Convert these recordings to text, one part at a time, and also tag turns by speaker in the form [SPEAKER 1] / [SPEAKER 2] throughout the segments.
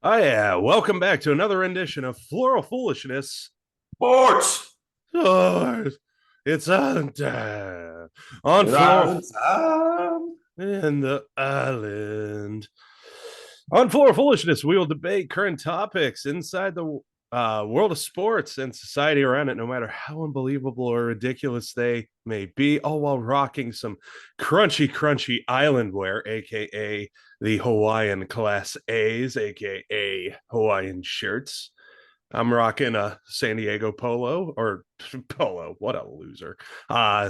[SPEAKER 1] Oh yeah, welcome back to another rendition of Floral Foolishness.
[SPEAKER 2] Sports.
[SPEAKER 1] Oh, it's on
[SPEAKER 2] It
[SPEAKER 1] Floral
[SPEAKER 2] island time.
[SPEAKER 1] in the island. On Floral Foolishness, we will debate current topics inside the world of sports and society around it, no matter how unbelievable or ridiculous they may be, all while rocking some crunchy island wear, aka the Hawaiian Class A's, aka Hawaiian shirts. I'm rocking a San Diego polo or polo. What a loser.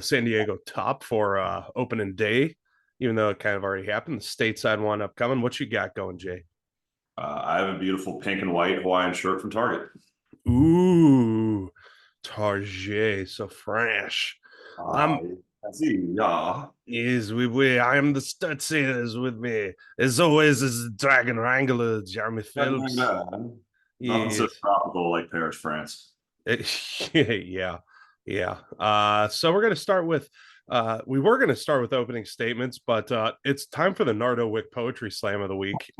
[SPEAKER 1] San Diego top for opening day, even though it kind of already happened. The stateside one upcoming. What you got going, Jay?
[SPEAKER 2] I have a beautiful pink and white Hawaiian shirt from Target.
[SPEAKER 1] Ooh, Target, so fresh.
[SPEAKER 2] Ah,
[SPEAKER 1] I'm
[SPEAKER 2] yeah.
[SPEAKER 1] is we I am the Stutzy is with me. As always is Dragon Wrangler, Jeremy Phelps.
[SPEAKER 2] Nothing so
[SPEAKER 1] Yes.
[SPEAKER 2] tropical like Paris, France.
[SPEAKER 1] Yeah, yeah. So we're gonna start with we were gonna start with opening statements, but it's time for the Nardo Wick Poetry Slam of the week.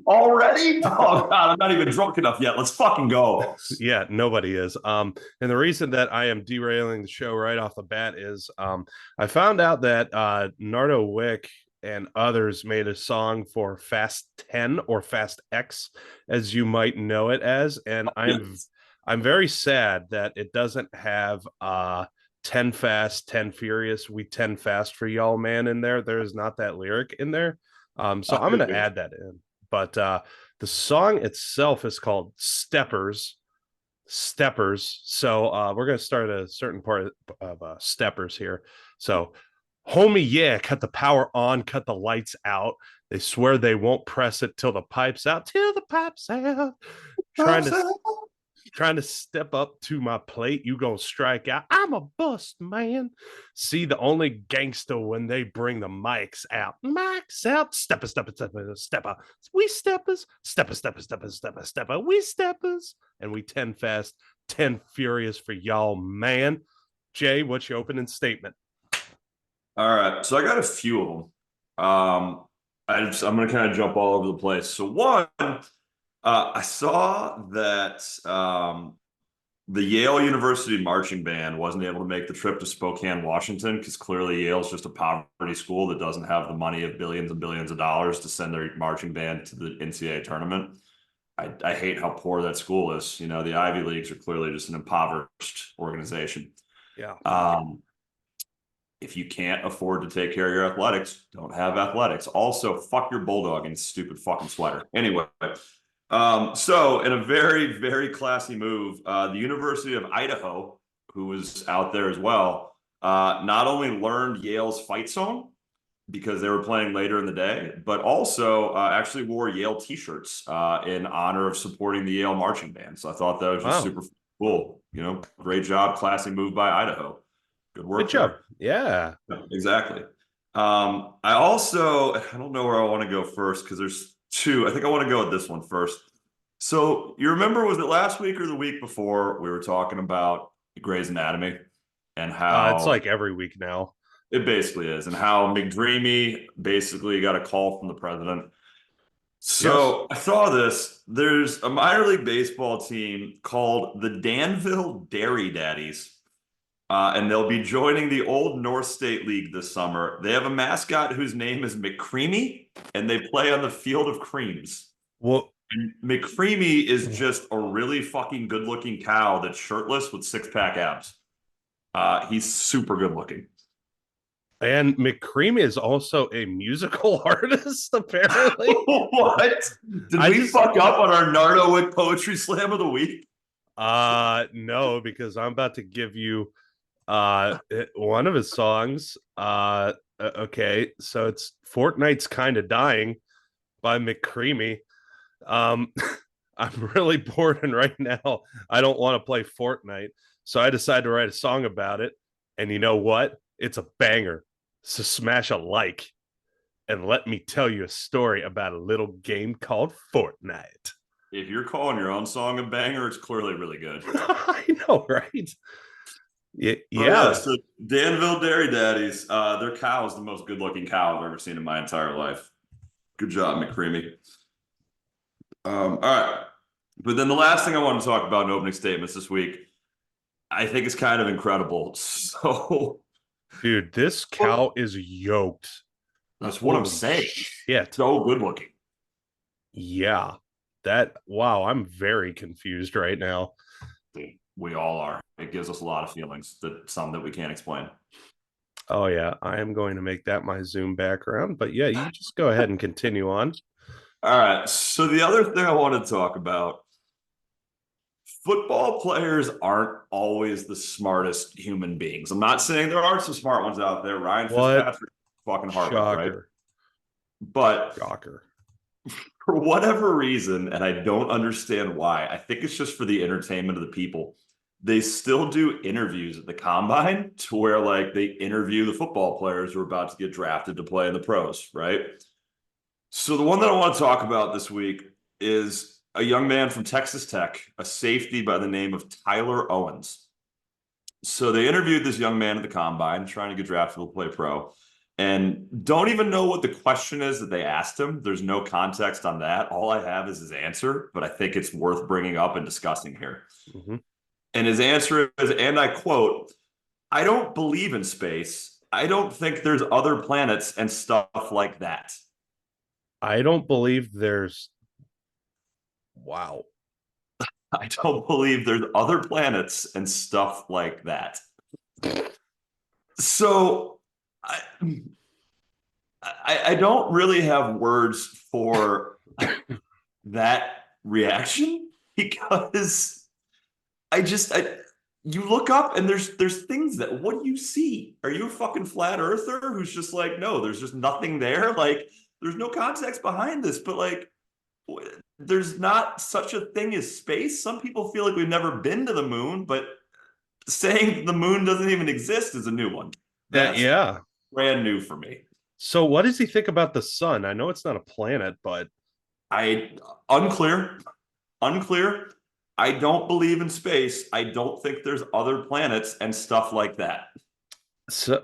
[SPEAKER 2] Already? Oh God, I'm not even drunk enough yet. Let's fucking go.
[SPEAKER 1] Yeah, nobody is. And the reason that I am derailing the show right off the bat is I found out that Nardo Wick and others made a song for Fast 10 or Fast X, as you might know it as, and
[SPEAKER 2] Yes.
[SPEAKER 1] I'm very sad that it doesn't have 10 Fast, 10 Furious, we 10 Fast for y'all man in there. There is not that lyric in there. So
[SPEAKER 2] I
[SPEAKER 1] I'm
[SPEAKER 2] feel
[SPEAKER 1] gonna
[SPEAKER 2] you.
[SPEAKER 1] add that in. But the song itself is called Steppers. So we're gonna start a certain part of Steppers here. So, homie, yeah, cut the power on, cut the lights out. They swear they won't press it till the pipes out, till the pipes out. Trying to trying to step up to my plate, you gonna strike out. I'm a bust man. See, the only gangster when they bring the mics out. Mics out. Stepper. We stepper. We steppers. And we 10 fast, 10 furious for y'all, man. Jay, what's your opening statement?
[SPEAKER 2] All right, so I got a few of them. I'm gonna kind of jump all over the place. So one, I saw that the Yale University marching band wasn't able to make the trip to Spokane, Washington, because clearly Yale's just a poverty school that doesn't have the money of billions and billions of dollars to send their marching band to the NCAA tournament. I hate how poor that school is. You know, the Ivy Leagues are clearly just an impoverished organization.
[SPEAKER 1] Yeah.
[SPEAKER 2] Um, if you can't afford to take care of your athletics, don't have athletics. Also, fuck your bulldog and stupid fucking sweater. Anyway, so in a very classy move, the University of Idaho, who was out there as well, not only learned Yale's fight song because they were playing later in the day, but also actually wore Yale T-shirts in honor of supporting the Yale marching band. So I thought that was just
[SPEAKER 1] Wow.
[SPEAKER 2] super cool. You know, great job, classy move by Idaho. Good
[SPEAKER 1] Good
[SPEAKER 2] work
[SPEAKER 1] job.
[SPEAKER 2] there.
[SPEAKER 1] Yeah.
[SPEAKER 2] Yeah, exactly. I don't know where I want to go first because there's two. I think I want to go with this one first. So you remember, was it last week or the week before we were talking about Grey's Anatomy and
[SPEAKER 1] It's
[SPEAKER 2] how
[SPEAKER 1] like every week now.
[SPEAKER 2] it basically is, and how McDreamy basically got a call from the president.
[SPEAKER 1] Yes.
[SPEAKER 2] So I saw this. There's a minor league baseball team called the Danville Dairy Daddies. And they'll be joining the Old North State League this summer. They have a mascot whose name is McCreamy, and they play on the Field of Creams.
[SPEAKER 1] Well,
[SPEAKER 2] And McCreamy is just a really fucking good-looking cow that's shirtless with six-pack abs. He's super good-looking.
[SPEAKER 1] and McCreamy is also a musical artist, apparently.
[SPEAKER 2] What? Did
[SPEAKER 1] I
[SPEAKER 2] we
[SPEAKER 1] just
[SPEAKER 2] fuck up on our Nardowick Poetry Slam of the week?
[SPEAKER 1] no, because I'm about to give you one of his songs. Okay, so it's Fortnite's Kind of Dying by McCreamy. Um I'm really bored and right now I don't want to play Fortnite. So I decided to write a song about it. And you know what? It's a banger. So smash a like and let me tell you a story about a little game called Fortnite.
[SPEAKER 2] If you're calling your own song a banger, it's clearly really good.
[SPEAKER 1] I know, right?
[SPEAKER 2] Oh yeah,
[SPEAKER 1] Yeah.
[SPEAKER 2] so Danville Dairy Daddies, their cow is the most good-looking cow I've ever seen in my entire life. Good job, McCreamy. All right. But then the last thing I want to talk about in opening statements this week, I think is kind of incredible. So
[SPEAKER 1] Dude, this cow is yoked.
[SPEAKER 2] that's what I'm
[SPEAKER 1] Holy
[SPEAKER 2] saying.
[SPEAKER 1] shit.
[SPEAKER 2] So good looking.
[SPEAKER 1] Yeah. Wow, I'm very confused right now.
[SPEAKER 2] We all are. It gives us a lot of feelings, that some that we can't explain.
[SPEAKER 1] Oh yeah, I am going to make that my Zoom background. But yeah, you just go ahead and continue on.
[SPEAKER 2] All right. So the other thing I want to talk about, football players aren't always the smartest human beings. I'm not saying there aren't some smart ones out there. Ryan
[SPEAKER 1] What?
[SPEAKER 2] Fitzpatrick, fucking Harvard, right?
[SPEAKER 1] Shocker.
[SPEAKER 2] But
[SPEAKER 1] Shocker.
[SPEAKER 2] for whatever reason, and I don't understand why, I think it's just for the entertainment of the people. They still do interviews at the combine to where like they interview the football players who are about to get drafted to play in the pros, right? So the one that I want to talk about this week is a young man from Texas Tech, a safety by the name of Tyler Owens. So they interviewed this young man at the combine trying to get drafted to play pro, and don't even know what the question is that they asked him. There's no context on that. All I have is his answer, but I think it's worth bringing up and discussing here.
[SPEAKER 1] Mm-hmm.
[SPEAKER 2] And his answer is, and I quote, "I don't believe in space. I don't think there's other planets and stuff like that."
[SPEAKER 1] I don't believe there's. Wow.
[SPEAKER 2] I don't believe there's other planets and stuff like that. So I, I don't really have words for that reaction because you look up and there's things that, what do you see? Are you a fucking flat earther who's just like, no, there's just nothing there? Like there's no context behind this, but like there's not such a thing as space. Some people feel like we've never been to the moon, but saying the moon doesn't even exist is a new one. That's
[SPEAKER 1] Yeah.
[SPEAKER 2] brand new for me.
[SPEAKER 1] So what does he think about the sun? I know it's not a planet, but
[SPEAKER 2] I unclear, unclear. I don't believe in space. I don't think there's other planets and stuff like that.
[SPEAKER 1] so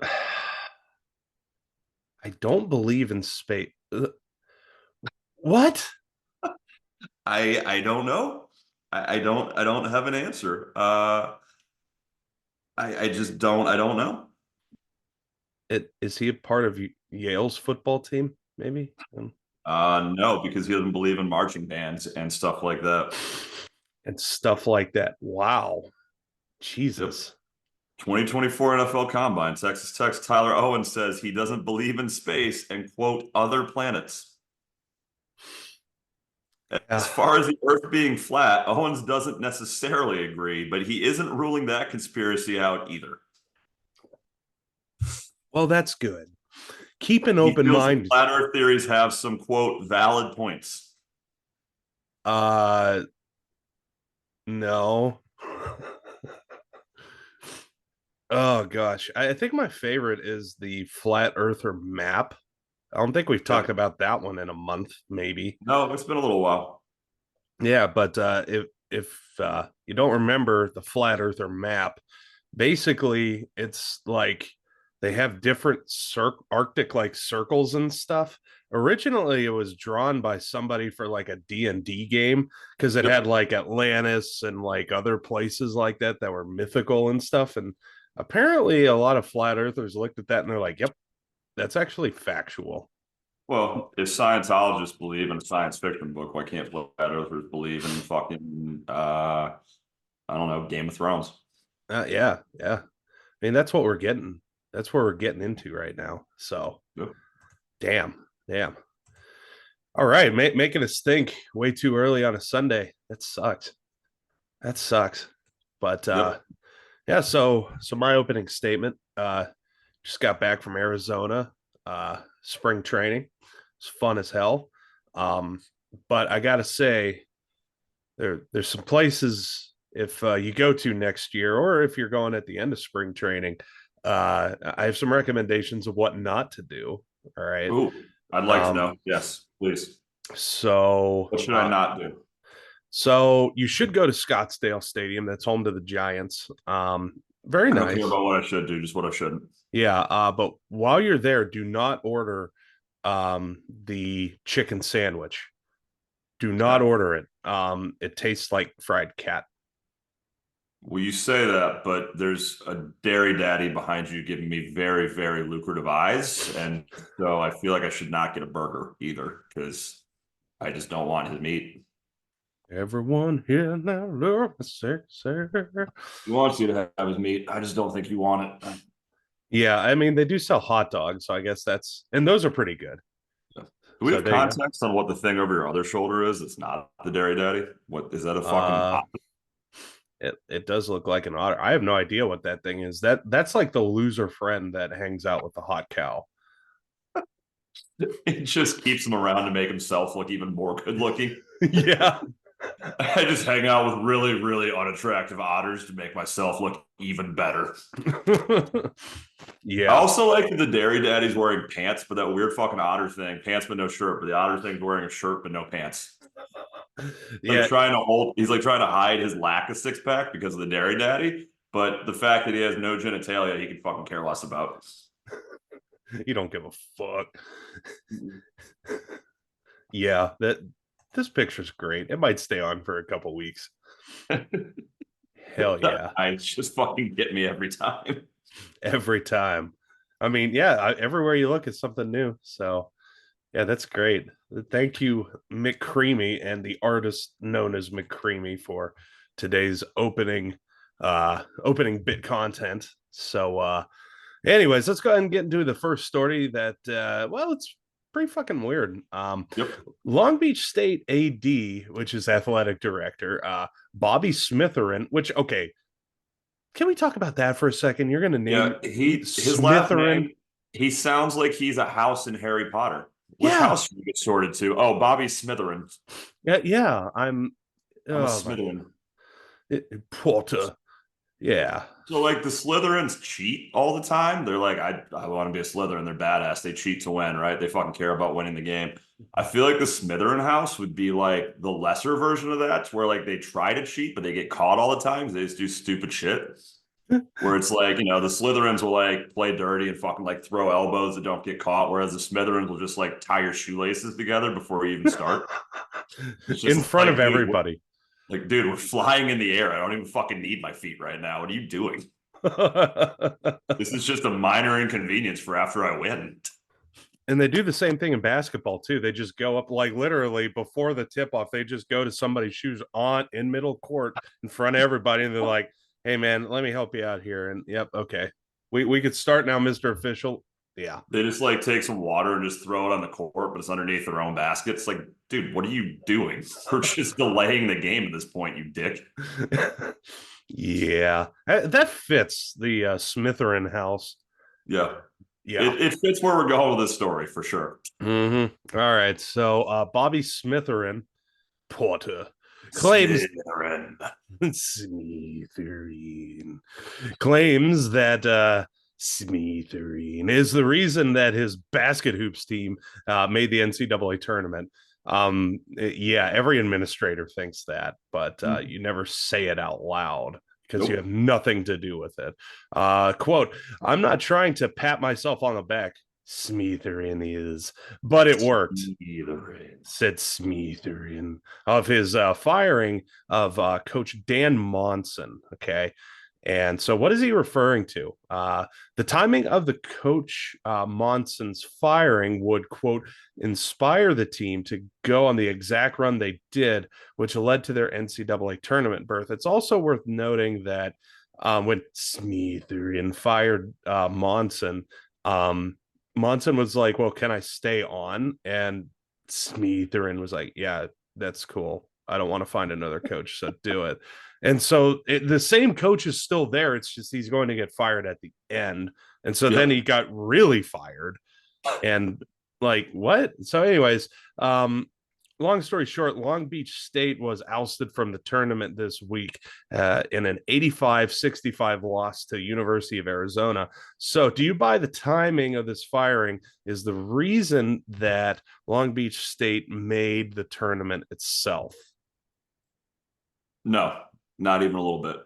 [SPEAKER 1] I don't believe in space. What?
[SPEAKER 2] I don't know. I don't have an answer. I just don't. I don't know.
[SPEAKER 1] Is he a part of Yale's football team? Maybe.
[SPEAKER 2] No, because he doesn't believe in marching bands and stuff like that.
[SPEAKER 1] And stuff like that. Wow.
[SPEAKER 2] Yep.
[SPEAKER 1] Jesus.
[SPEAKER 2] 2024 NFL Combine. Texas Tech's Tyler Owens says he doesn't believe in space and quote other planets. As far as the Earth being flat, Owens doesn't necessarily agree, but he isn't ruling that conspiracy out either.
[SPEAKER 1] Well, that's good. Keep an
[SPEAKER 2] He
[SPEAKER 1] open
[SPEAKER 2] feels that
[SPEAKER 1] mind.
[SPEAKER 2] flat Earth theories have some quote valid points.
[SPEAKER 1] Uh no. Oh gosh. I think my favorite is the flat earther map. I don't think we've talked about that one in a month, maybe.
[SPEAKER 2] No, it's been a little while.
[SPEAKER 1] Yeah, but if you don't remember the flat earther map, basically it's like they have different arctic like circles and stuff. Originally it was drawn by somebody for like a D&D game because it
[SPEAKER 2] Yep.
[SPEAKER 1] had like Atlantis and like other places like that were mythical and stuff, and apparently a lot of flat earthers looked at that and they're like, yep, that's actually factual.
[SPEAKER 2] Well, if Scientologists believe in a science fiction book, why can't flat earthers believe in fucking I don't know, Game of Thrones?
[SPEAKER 1] Yeah. I mean, that's what we're getting. That's where we're getting into right now. So,
[SPEAKER 2] Yep.
[SPEAKER 1] damn. All right, making us think way too early on a Sunday. That sucks. That sucks. But
[SPEAKER 2] Yep.
[SPEAKER 1] yeah. So my opening statement. Just got back from Arizona. Spring training. It's fun as hell. But I gotta say, there's some places if you go to next year, or if you're going at the end of spring training, I have some recommendations of what not to do. All right.
[SPEAKER 2] Ooh, I'd like to know. Yes, please.
[SPEAKER 1] So
[SPEAKER 2] What should I not do?
[SPEAKER 1] so you should go to Scottsdale Stadium. That's home to the Giants. Very
[SPEAKER 2] I don't care
[SPEAKER 1] nice.
[SPEAKER 2] about what I should do, just what I shouldn't.
[SPEAKER 1] Yeah. But while you're there, do not order the chicken sandwich. Do not
[SPEAKER 2] Okay.
[SPEAKER 1] order it. It tastes like fried cat.
[SPEAKER 2] Well, you say that, but there's a dairy daddy behind you giving me very, very lucrative eyes. And so I feel like I should not get a burger either because I just don't want his meat.
[SPEAKER 1] Everyone here now, love me, sir.
[SPEAKER 2] He wants you to have his meat. I just don't think you want it.
[SPEAKER 1] Yeah, I mean they do sell hot dogs, so I guess that's and those are pretty good.
[SPEAKER 2] Do we
[SPEAKER 1] So
[SPEAKER 2] have
[SPEAKER 1] there you go.
[SPEAKER 2] context on what the thing over your other shoulder is? It's not the dairy daddy. What is that a fucking
[SPEAKER 1] Uh it does look like an otter. I have no idea what that thing is. That's like the loser friend that hangs out with the hot cow.
[SPEAKER 2] It just keeps him around to make himself look even more good looking.
[SPEAKER 1] Yeah.
[SPEAKER 2] I just hang out with really, really unattractive otters to make myself look even better. I
[SPEAKER 1] Yeah.
[SPEAKER 2] also like that the dairy daddy's wearing pants, but that weird fucking otter thing, pants but no shirt, but the otter thing's wearing a shirt but no pants. Like
[SPEAKER 1] Yeah.
[SPEAKER 2] he's like trying to hide his lack of six pack because of the dairy daddy, but the fact that he has no genitalia, he can fucking care less about.
[SPEAKER 1] You don't give a fuck. Yeah, that this picture's great. It might stay on for a couple weeks. Hell yeah.
[SPEAKER 2] I just fucking get me every time.
[SPEAKER 1] Every time. I mean, yeah, everywhere you look, it's something new. So, yeah, that's great. Thank you, McCreamy, and the artist known as McCreamy for today's opening bit content. So, anyways, let's go ahead and get into the first story that, well, it's pretty fucking weird.
[SPEAKER 2] Yep.
[SPEAKER 1] Long Beach State AD, which is athletic director, Bobby Smeetherin, which, okay, can we talk about that for a second? You're going to name
[SPEAKER 2] Yeah, his last
[SPEAKER 1] Smeetherin.
[SPEAKER 2] name, he sounds like he's a house in Harry Potter. Which
[SPEAKER 1] Yeah,
[SPEAKER 2] house should we get sorted to? Oh, Bobby Smitherin.
[SPEAKER 1] yeah, yeah. I'm.
[SPEAKER 2] I'm a
[SPEAKER 1] Oh my,
[SPEAKER 2] Smitherin.
[SPEAKER 1] Porter. Yeah,
[SPEAKER 2] So like the Slytherins cheat all the time. They're like, I want to be a Slytherin. They're badass. They cheat to win, right? They fucking care about winning the game. I feel like the Smitherin house would be like the lesser version of that, where like they try to cheat, but they get caught all the time. They just do stupid shit. Where it's like, the Slytherins will like play dirty and fucking like throw elbows that don't get caught, whereas the Smitherins will just like tie your shoelaces together before you even start. It's
[SPEAKER 1] in
[SPEAKER 2] just
[SPEAKER 1] front of
[SPEAKER 2] like,
[SPEAKER 1] everybody.
[SPEAKER 2] dude, we're flying in the air. I don't even fucking need my feet right now. What are you doing? This is just a minor inconvenience for after I win.
[SPEAKER 1] And they do the same thing in basketball too. They just go up like literally before the tip off. They just go to somebody's shoes on in middle court in front of everybody, and they're like, "Hey man, let me help you out here." And yep, okay, we could start now, Mister Official. Yeah.
[SPEAKER 2] They just like take some water and just throw it on the court, but it's underneath their own basket. It's like, dude, what are you doing? We're just delaying the game at this point, you dick.
[SPEAKER 1] Yeah, that fits the Smitherin house.
[SPEAKER 2] Yeah.
[SPEAKER 1] Yeah.
[SPEAKER 2] It fits where we're going with this story for sure.
[SPEAKER 1] Mm-hmm. All right. So Bobby Smitherin Porter claims
[SPEAKER 2] Slytherin.
[SPEAKER 1] Smeetherin claims that Smeetherin is the reason that his basket hoops team made the NCAA tournament. Yeah, every administrator thinks that, but you never say it out loud because you
[SPEAKER 2] Nope.
[SPEAKER 1] have nothing to do with it. Quote, I'm not trying to pat myself on the back. Smeetherin is, but it worked,
[SPEAKER 2] Slytherin.
[SPEAKER 1] said Smeetherin of his firing of Coach Dan Monson. Okay. And so, what is he referring to? The timing of the coach Monson's firing would, quote, inspire the team to go on the exact run they did, which led to their NCAA tournament berth. It's also worth noting that when Smeetherin fired Monson, Monson was like, well, can I stay on? And Smeetherin was like, yeah, that's cool. I don't want to find another coach, so do it. And so the same coach is still there. It's just he's going to get fired at the end. And so then
[SPEAKER 2] Yep.
[SPEAKER 1] he got really fired. And like, what? So, anyways, long story short, Long Beach State was ousted from the tournament this week in an 85-65 loss to University of Arizona. So do you buy the timing of this firing is the reason that Long Beach State made the tournament itself?
[SPEAKER 2] No, not even a little bit.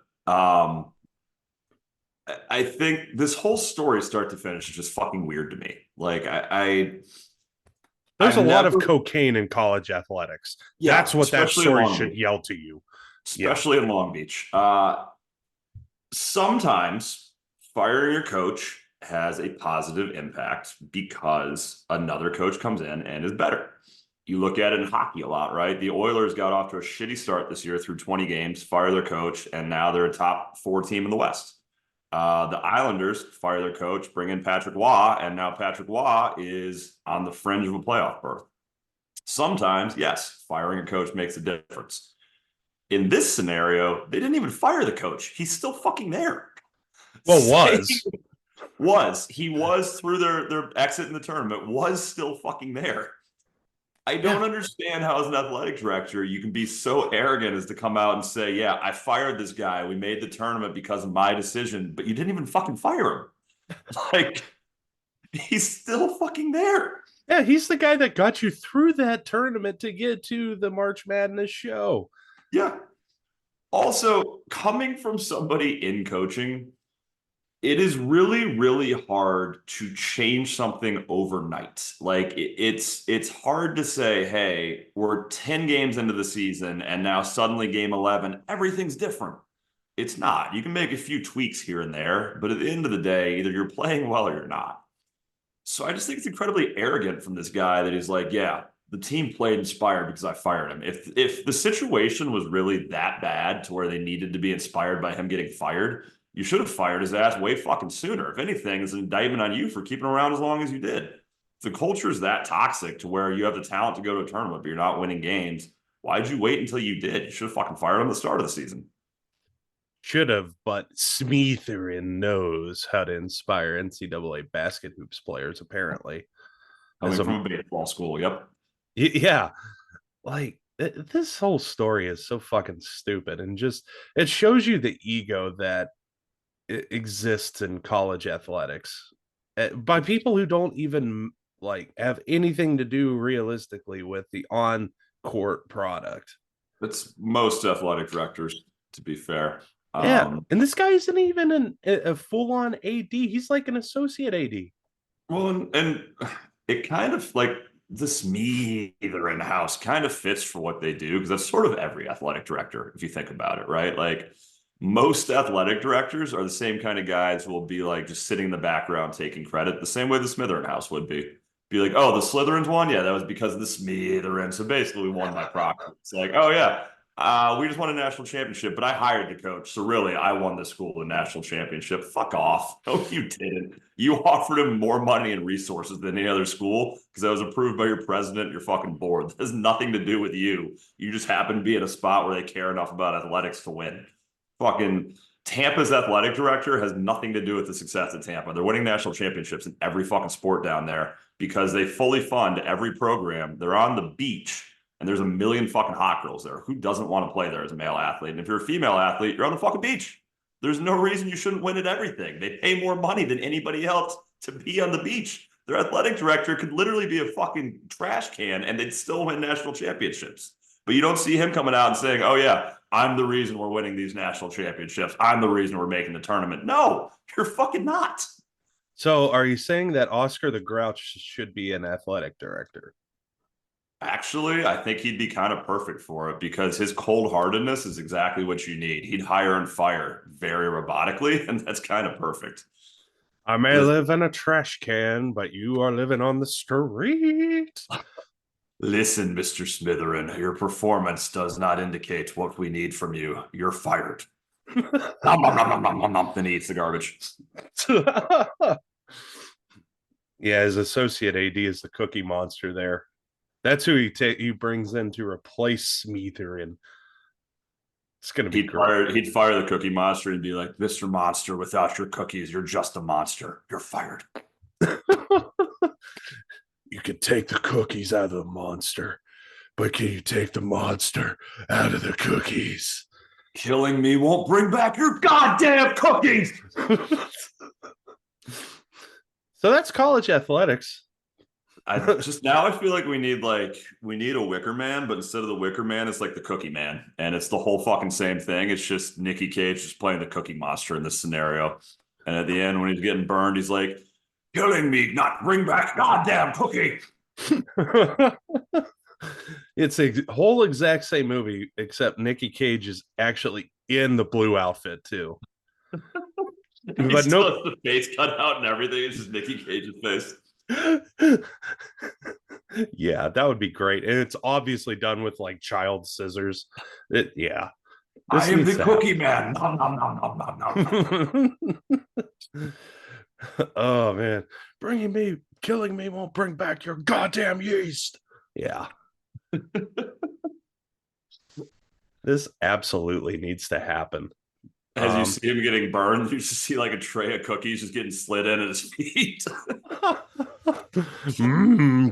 [SPEAKER 2] I think this whole story, start to finish, is just fucking weird to me. Like,
[SPEAKER 1] There's a
[SPEAKER 2] I've
[SPEAKER 1] lot
[SPEAKER 2] never,
[SPEAKER 1] of cocaine in college athletics.
[SPEAKER 2] yeah,
[SPEAKER 1] That's what that
[SPEAKER 2] especially in
[SPEAKER 1] story
[SPEAKER 2] Long
[SPEAKER 1] should
[SPEAKER 2] Beach.
[SPEAKER 1] yell to you. Yeah.
[SPEAKER 2] Especially in Long Beach. Sometimes firing your coach has a positive impact because another coach comes in and is better. You look at it in hockey a lot, right? The Oilers got off to a shitty start this year through 20 games, fire their coach, and now they're a top 4 team in the West. The Islanders fire their coach, bring in Patrick Waugh, and now Patrick Waugh is on the fringe of a playoff berth. Sometimes, yes, firing a coach makes a difference. In this scenario, they didn't even fire the coach. He's still fucking there.
[SPEAKER 1] Well,
[SPEAKER 2] He was through their exit in the tournament, was still fucking there. I don't understand how, as an athletic director, you can be so arrogant as to come out and say, yeah, I fired this guy. We made the tournament because of my decision, but you didn't even fucking fire him. Like, he's still fucking there.
[SPEAKER 1] Yeah, he's the guy that got you through that tournament to get to the March Madness show.
[SPEAKER 2] Yeah. Also, coming from somebody in coaching, it is really, really hard to change something overnight. Like it's hard to say, hey, we're 10 games into the season and now suddenly game 11, everything's different. It's not. You can make a few tweaks here and there, but at the end of the day, either you're playing well or you're not. So I just think it's incredibly arrogant from this guy that he's like, yeah, the team played inspired because I fired him. If the situation was really that bad to where they needed to be inspired by him getting fired, you should have fired his ass way fucking sooner. If anything, it's an indictment on you for keeping him around as long as you did. If the culture is that toxic to where you have the talent to go to a tournament, but you're not winning games, why'd you wait until you did? You should have fucking fired him at the start of the season.
[SPEAKER 1] Should have, but Smeetherin knows how to inspire NCAA basket hoops players, apparently.
[SPEAKER 2] Coming from a baseball school, yep.
[SPEAKER 1] Yeah. Like, this whole story is so fucking stupid, and just it shows you the ego that exists in college athletics by people who don't even like have anything to do realistically with the on court product.
[SPEAKER 2] That's most athletic directors, to be fair.
[SPEAKER 1] Yeah, and this guy isn't even a full on AD. He's like an associate AD.
[SPEAKER 2] Well, and it kind of like this me either in house kind of fits for what they do because that's sort of every athletic director, if you think about it, right? Like most athletic directors are the same kind of guys who will be like just sitting in the background taking credit, the same way the Smitherin house would be. Be like, oh, the Slytherins won? Yeah, that was because of the Smeetherin. So basically, we won by proxy. It's like, oh, yeah, we just won a national championship, but I hired the coach. So really, I won the school the national championship. Fuck off. No, you didn't. You offered him more money and resources than any other school because that was approved by your president, your fucking board. That has nothing to do with you. You just happen to be at a spot where they care enough about athletics to win. Fucking Tampa's athletic director has nothing to do with the success of Tampa. They're winning national championships in every fucking sport down there because they fully fund every program. They're on the beach and there's a million fucking hot girls there. Who doesn't want to play there as a male athlete? And if you're a female athlete, you're on the fucking beach. There's no reason you shouldn't win at everything. They pay more money than anybody else to be on the beach. Their athletic director could literally be a fucking trash can and they'd still win national championships. But you don't see him coming out and saying, oh, yeah, I'm the reason we're winning these national championships. I'm the reason we're making the tournament. No, you're fucking not.
[SPEAKER 1] So are you saying that Oscar the Grouch should be an athletic director?
[SPEAKER 2] Actually, I think he'd be kind of perfect for it because his cold-heartedness is exactly what you need. He'd hire and fire very robotically, and that's kind of perfect.
[SPEAKER 1] I may live in a trash can, but you are living on the street.
[SPEAKER 2] Listen, Mr. Smitherin, your performance does not indicate what we need from you. You're fired. Then he eats the garbage.
[SPEAKER 1] Yeah, his associate AD is the Cookie Monster there. That's who he brings in to replace Smeetherin. It's gonna be
[SPEAKER 2] great. He'd fire the Cookie Monster and be like, Mr. Monster, without your cookies, you're just a monster. You're fired.
[SPEAKER 1] You can take the cookies out of the monster, but can you take the monster out of the cookies?
[SPEAKER 2] Killing me won't bring back your goddamn cookies.
[SPEAKER 1] So that's college athletics.
[SPEAKER 2] I feel like we need a Wicker Man, but instead of the Wicker Man, it's like the Cookie Man, and it's the whole fucking same thing. It's just Nicky Cage just playing the Cookie Monster in this scenario, and at the end when he's getting burned, he's like, "Killing me, not bring back goddamn cookie."
[SPEAKER 1] It's a whole exact same movie, except Nicky Cage is actually in the blue outfit too.
[SPEAKER 2] He
[SPEAKER 1] But
[SPEAKER 2] still
[SPEAKER 1] nope.
[SPEAKER 2] has the face cut out and everything. It's just Nicky Cage's face.
[SPEAKER 1] Yeah, that would be great. And it's obviously done with like child scissors. Yeah,
[SPEAKER 2] I
[SPEAKER 1] this
[SPEAKER 2] am
[SPEAKER 1] needs
[SPEAKER 2] the
[SPEAKER 1] to
[SPEAKER 2] Cookie
[SPEAKER 1] happen.
[SPEAKER 2] Man. Nom, nom, nom, nom, nom, nom.
[SPEAKER 1] Oh man, bringing me, killing me won't bring back your goddamn yeast. Yeah, this absolutely needs to happen.
[SPEAKER 2] As you see him getting burned, you just see like a tray of cookies just getting slid in at his feet.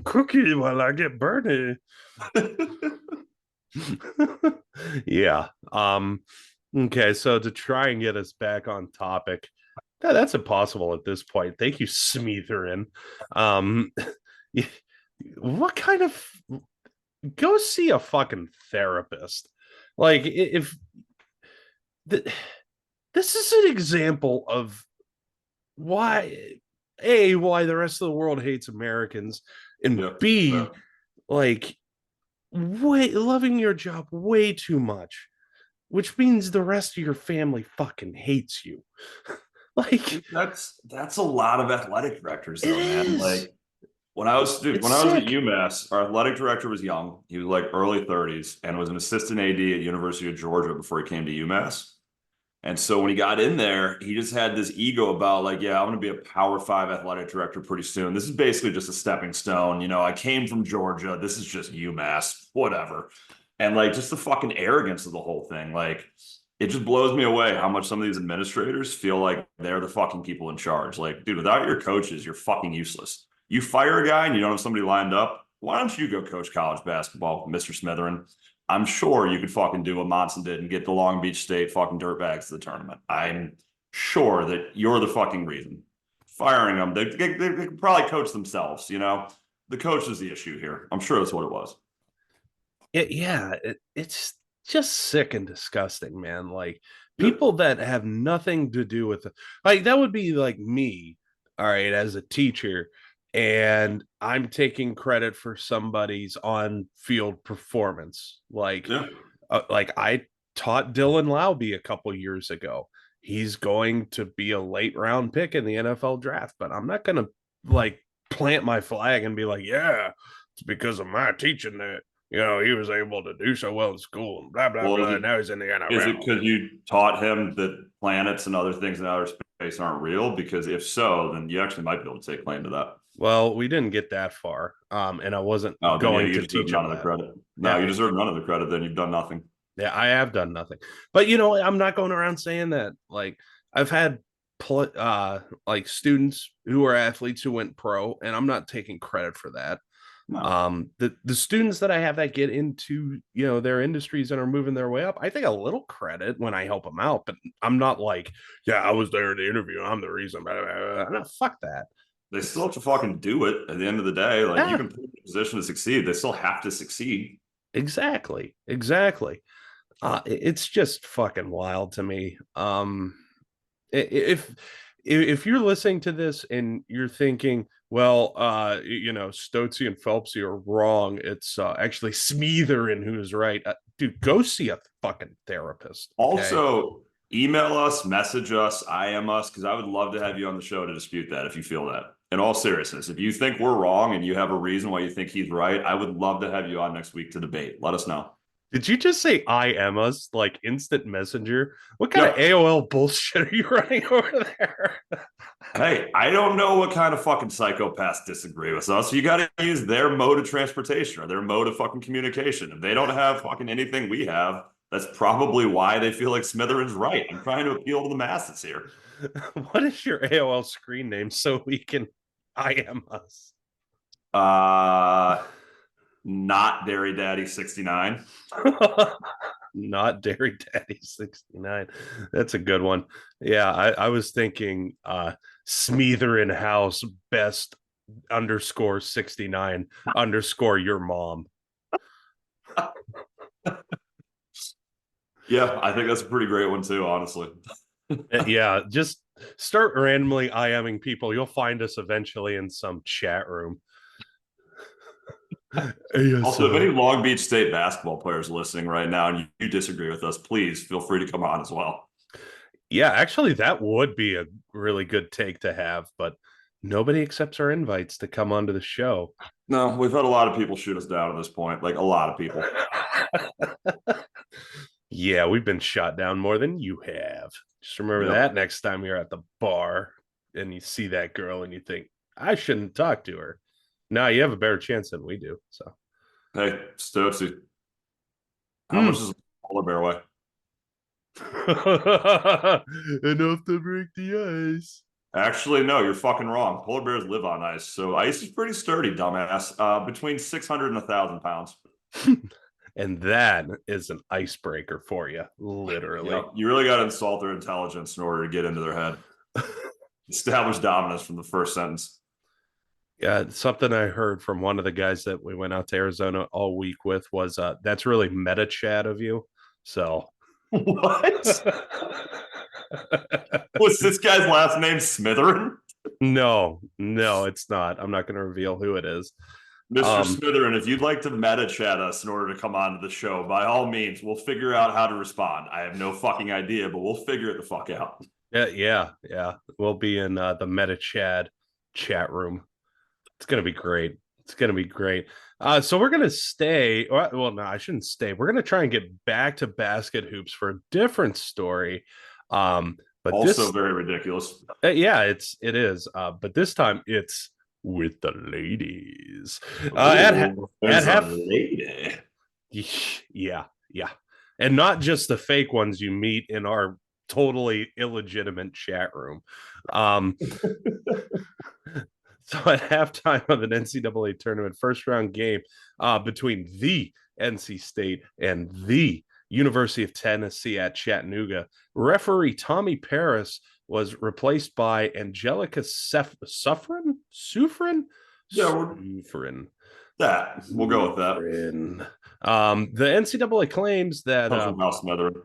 [SPEAKER 1] Cookie while I get burned. Yeah. Okay, so to try and get us back on topic, that's impossible at this point. Thank you, Smeetherin. Um, what kind of go see a fucking therapist? Like, if the, this is an example of why the rest of the world hates Americans, and
[SPEAKER 2] Yep.
[SPEAKER 1] B, like, way loving your job way too much, which means the rest of your family fucking hates you. Like,
[SPEAKER 2] That's a lot of athletic directors
[SPEAKER 1] it
[SPEAKER 2] though, man.
[SPEAKER 1] is.
[SPEAKER 2] Like when I was
[SPEAKER 1] It's
[SPEAKER 2] when I was at
[SPEAKER 1] sick.
[SPEAKER 2] UMass, our athletic director was young. He was like early 30s and was an assistant AD at University of Georgia before he came to UMass. And so when he got in there, he just had this ego about like, yeah, I'm going to be a Power Five athletic director pretty soon. This is basically just a stepping stone. You know, I came from Georgia. This is just UMass, whatever. And like just the fucking arrogance of the whole thing. Like it just blows me away how much some of these administrators feel like they're the fucking people in charge. Like, dude, without your coaches, you're fucking useless. You fire a guy and you don't have somebody lined up. Why don't you go coach college basketball, Mr. Smeetherin? I'm sure you could fucking do what Monson did and get the Long Beach State fucking dirtbags to the tournament. I'm sure that you're the fucking reason. Firing them, they could probably coach themselves, you know? The coach is the issue here. I'm sure that's what it was.
[SPEAKER 1] It's just sick and disgusting, man. Like,
[SPEAKER 2] Yep.
[SPEAKER 1] people that have nothing to do with it, like that would be like me, all right, as a teacher, and I'm taking credit for somebody's on-field performance.
[SPEAKER 2] Yeah.
[SPEAKER 1] Like I taught Dylan Laube a couple years ago. He's going to be a late round pick in the NFL draft, but I'm not going to like plant my flag and be like, yeah, it's because of my teaching that he was able to do so well in school and blah blah
[SPEAKER 2] Well,
[SPEAKER 1] blah. Now he's in the
[SPEAKER 2] is it
[SPEAKER 1] NFL.
[SPEAKER 2] because you taught him that planets and other things in outer space aren't real? Because if so, then you actually might be able to take claim to that.
[SPEAKER 1] Well, we didn't get that far, and I wasn't
[SPEAKER 2] Oh, then yeah,
[SPEAKER 1] going
[SPEAKER 2] you
[SPEAKER 1] to
[SPEAKER 2] deserve
[SPEAKER 1] teach
[SPEAKER 2] none
[SPEAKER 1] him
[SPEAKER 2] of the
[SPEAKER 1] that.
[SPEAKER 2] credit. No,
[SPEAKER 1] Yeah,
[SPEAKER 2] you deserve none of the credit. Then you've done nothing.
[SPEAKER 1] yeah, I have done nothing. But I'm not going around saying that. Like, I've had like students who are athletes who went pro, and I'm not taking credit for that.
[SPEAKER 2] No.
[SPEAKER 1] The students that I have that get into their industries and are moving their way up, I take a little credit when I help them out, but I'm not like, yeah, I was there in the interview, I'm the reason. Blah, blah, blah. No, fuck that.
[SPEAKER 2] They still have to fucking do it at the end of the day. Like you
[SPEAKER 1] Yeah,
[SPEAKER 2] can put them in a position to succeed. They still have to succeed.
[SPEAKER 1] exactly. It's just fucking wild to me. If you're listening to this and you're thinking, well, Stoczy and Phelpsy are wrong, it's actually Smeetherin who's right. Dude, go see a fucking therapist. Okay.
[SPEAKER 2] Also, email us, message us, IM us, because I would love to have you on the show to dispute that if you feel that. In all seriousness, if you think we're wrong and you have a reason why you think he's right, I would love to have you on next week to debate. Let us know.
[SPEAKER 1] Did you just say I am us like instant messenger? What kind of
[SPEAKER 2] Yep.
[SPEAKER 1] AOL bullshit are you running over there?
[SPEAKER 2] Hey, I don't know what kind of fucking psychopaths disagree with us. You got to use their mode of transportation or their mode of fucking communication. If they don't have fucking anything we have, that's probably why they feel like Smitherin's right. I'm trying to appeal to the masses here.
[SPEAKER 1] What is your AOL screen name so we can I am us?
[SPEAKER 2] Uh, Not Dairy Daddy 69.
[SPEAKER 1] Not Dairy Daddy 69. That's a good one. Yeah, I was thinking Smeetherin House best underscore 69 underscore your mom.
[SPEAKER 2] Yeah, I think that's a pretty great one too, honestly.
[SPEAKER 1] Yeah, just start randomly IMing people. You'll find us eventually in some chat room. Yes,
[SPEAKER 2] Also, if any
[SPEAKER 1] sir.
[SPEAKER 2] Long Beach State basketball players listening right now and you disagree with us, please feel free to come on as well.
[SPEAKER 1] Yeah, actually, that would be a really good take to have, but nobody accepts our invites to come onto the show.
[SPEAKER 2] No, we've had a lot of people shoot us down at this point, like a lot of people.
[SPEAKER 1] Yeah, we've been shot down more than you have. Just remember
[SPEAKER 2] Yep.
[SPEAKER 1] that next time you're at the bar and you see that girl and you think, I shouldn't talk to her. No, you have a better chance than we do. So,
[SPEAKER 2] Hey, Stoczy, how much
[SPEAKER 1] mm.
[SPEAKER 2] does a polar bear weigh?
[SPEAKER 1] Enough to break the ice.
[SPEAKER 2] Actually, no, you're fucking wrong. Polar bears live on ice, so ice is pretty sturdy, dumbass. Between 600 and 1,000 pounds.
[SPEAKER 1] And that is an icebreaker for you, literally.
[SPEAKER 2] Yep. You really got to insult their intelligence in order to get into their head. Establish dominance from the first sentence.
[SPEAKER 1] Yeah, something I heard from one of the guys that we went out to Arizona all week with was that's really meta chat of you. So
[SPEAKER 2] What? Was this guy's last name Smeetherin?
[SPEAKER 1] no, it's not. I'm not going to reveal who it is.
[SPEAKER 2] Mr.
[SPEAKER 1] Um,
[SPEAKER 2] Smitherin, if you'd like to meta chat us in order to come on to the show, by all means, we'll figure out how to respond. I have no fucking idea, but we'll figure it the fuck out.
[SPEAKER 1] yeah. We'll be in the Meta chat room. It's gonna be great. It's gonna be great. So we're gonna stay. Well, no, I shouldn't stay. We're gonna try and get back to basket hoops for a different story. But
[SPEAKER 2] Also
[SPEAKER 1] this,
[SPEAKER 2] very ridiculous.
[SPEAKER 1] yeah, it is. But this time it's with the ladies.
[SPEAKER 2] Ooh,
[SPEAKER 1] At
[SPEAKER 2] there's a
[SPEAKER 1] half,
[SPEAKER 2] lady.
[SPEAKER 1] yeah, and not just the fake ones you meet in our totally illegitimate chat room. Um, So at halftime of an NCAA tournament first round game between the NC State and the University of Tennessee at Chattanooga, referee Tommy Paris was replaced by Angelica Sufrin?
[SPEAKER 2] Yeah,
[SPEAKER 1] Sufrin.
[SPEAKER 2] we'll go with that.
[SPEAKER 1] The NCAA claims that
[SPEAKER 2] Comes from Mouse Smitherin.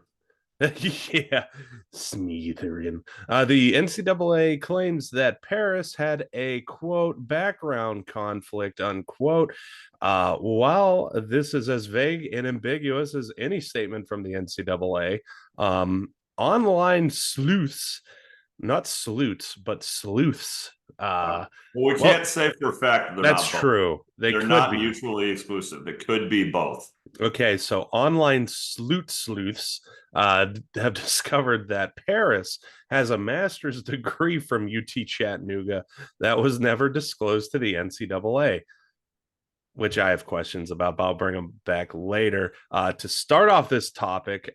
[SPEAKER 1] yeah, Smeetherin. The NCAA claims that Paris had a quote background conflict unquote. While this is as vague and ambiguous as any statement from the NCAA, online sleuths, not sleuths, but sleuths.
[SPEAKER 2] Well, we
[SPEAKER 1] Well,
[SPEAKER 2] can't say for a fact that they're
[SPEAKER 1] that's
[SPEAKER 2] not both.
[SPEAKER 1] true. They
[SPEAKER 2] They're
[SPEAKER 1] could
[SPEAKER 2] not
[SPEAKER 1] be.
[SPEAKER 2] mutually exclusive. It could be both.
[SPEAKER 1] Okay, so online sleuths have discovered that Paris has a master's degree from UT Chattanooga that was never disclosed to the NCAA, which I have questions about, but I'll bring them back later. To start off this topic,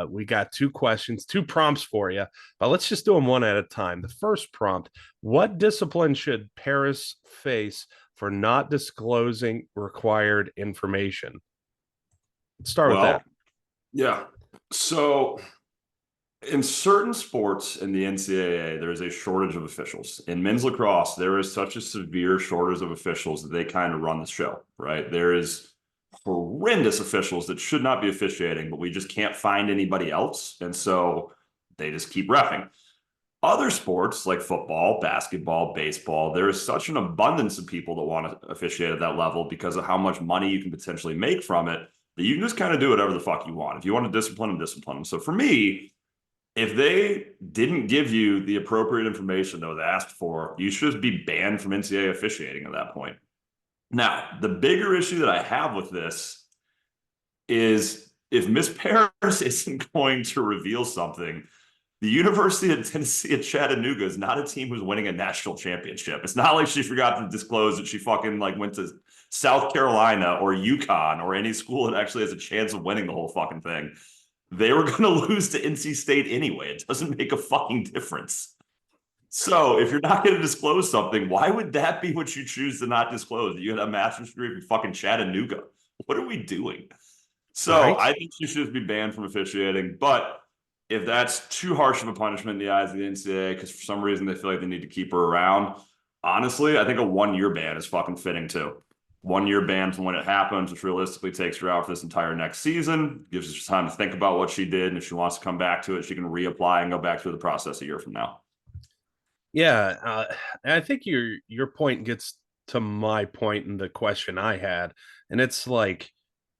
[SPEAKER 1] we got two questions, two prompts for you, but let's just do them one at a time. The first prompt: what discipline should Paris face for not disclosing required information? Let's start with that.
[SPEAKER 2] Yeah. So in certain sports in the NCAA, there is a shortage of officials. In men's lacrosse, there is such a severe shortage of officials that they kind of run the show, right? There is horrendous officials that should not be officiating, but we just can't find anybody else. And so they just keep reffing. Other sports like football, basketball, baseball, there is such an abundance of people that want to officiate at that level because of how much money you can potentially make from it that you can just kind of do whatever the fuck you want. If you want to discipline them, discipline them. So for me, if they didn't give you the appropriate information that was asked for, you should be banned from NCAA officiating at that point. Now, the bigger issue that I have with this is if Miss Paris isn't going to reveal something, the University of Tennessee at Chattanooga is not a team who's winning a national championship. It's not like she forgot to disclose that she fucking like went to South Carolina or UConn or any school that actually has a chance of winning the whole fucking thing. They were going to lose to NC State anyway. It doesn't make a fucking difference. So if you're not going to disclose something, why would that be what you choose to not disclose? You had a master's degree from fucking Chattanooga. What are we doing? So
[SPEAKER 1] Right?
[SPEAKER 2] I think she should be banned from officiating. But if that's too harsh of a punishment in the eyes of the NCAA, because for some reason they feel like they need to keep her around, honestly, I think a 1-year ban is fucking fitting too. 1-year ban from when it happens, which realistically takes her out for this entire next season, gives her time to think about what she did. And if she wants to come back to it, she can reapply and go back through the process a year from now.
[SPEAKER 1] Yeah, I think your point gets to my point in the question I had. And it's like,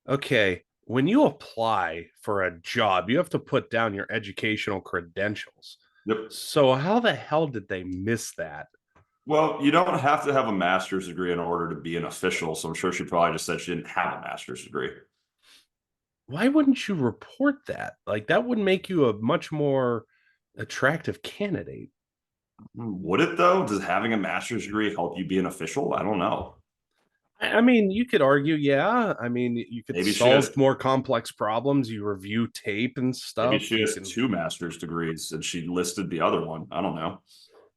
[SPEAKER 1] okay, when you apply for a job, you have to put down your educational credentials.
[SPEAKER 2] Yep.
[SPEAKER 1] So how the hell did they miss that?
[SPEAKER 2] Well, you don't have to have a master's degree in order to be an official. So I'm sure she probably just said she didn't have a master's degree.
[SPEAKER 1] Why wouldn't you report that? Like that would make you a much more attractive candidate.
[SPEAKER 2] Would it though? Does having a master's degree help you be an official? I don't know.
[SPEAKER 1] I mean, you could argue, yeah. I mean, you could
[SPEAKER 2] Maybe she
[SPEAKER 1] solve
[SPEAKER 2] has
[SPEAKER 1] more complex problems. You review tape and
[SPEAKER 2] maybe
[SPEAKER 1] stuff.
[SPEAKER 2] she
[SPEAKER 1] You
[SPEAKER 2] has
[SPEAKER 1] can,
[SPEAKER 2] two master's degrees and she listed the other one. I don't know.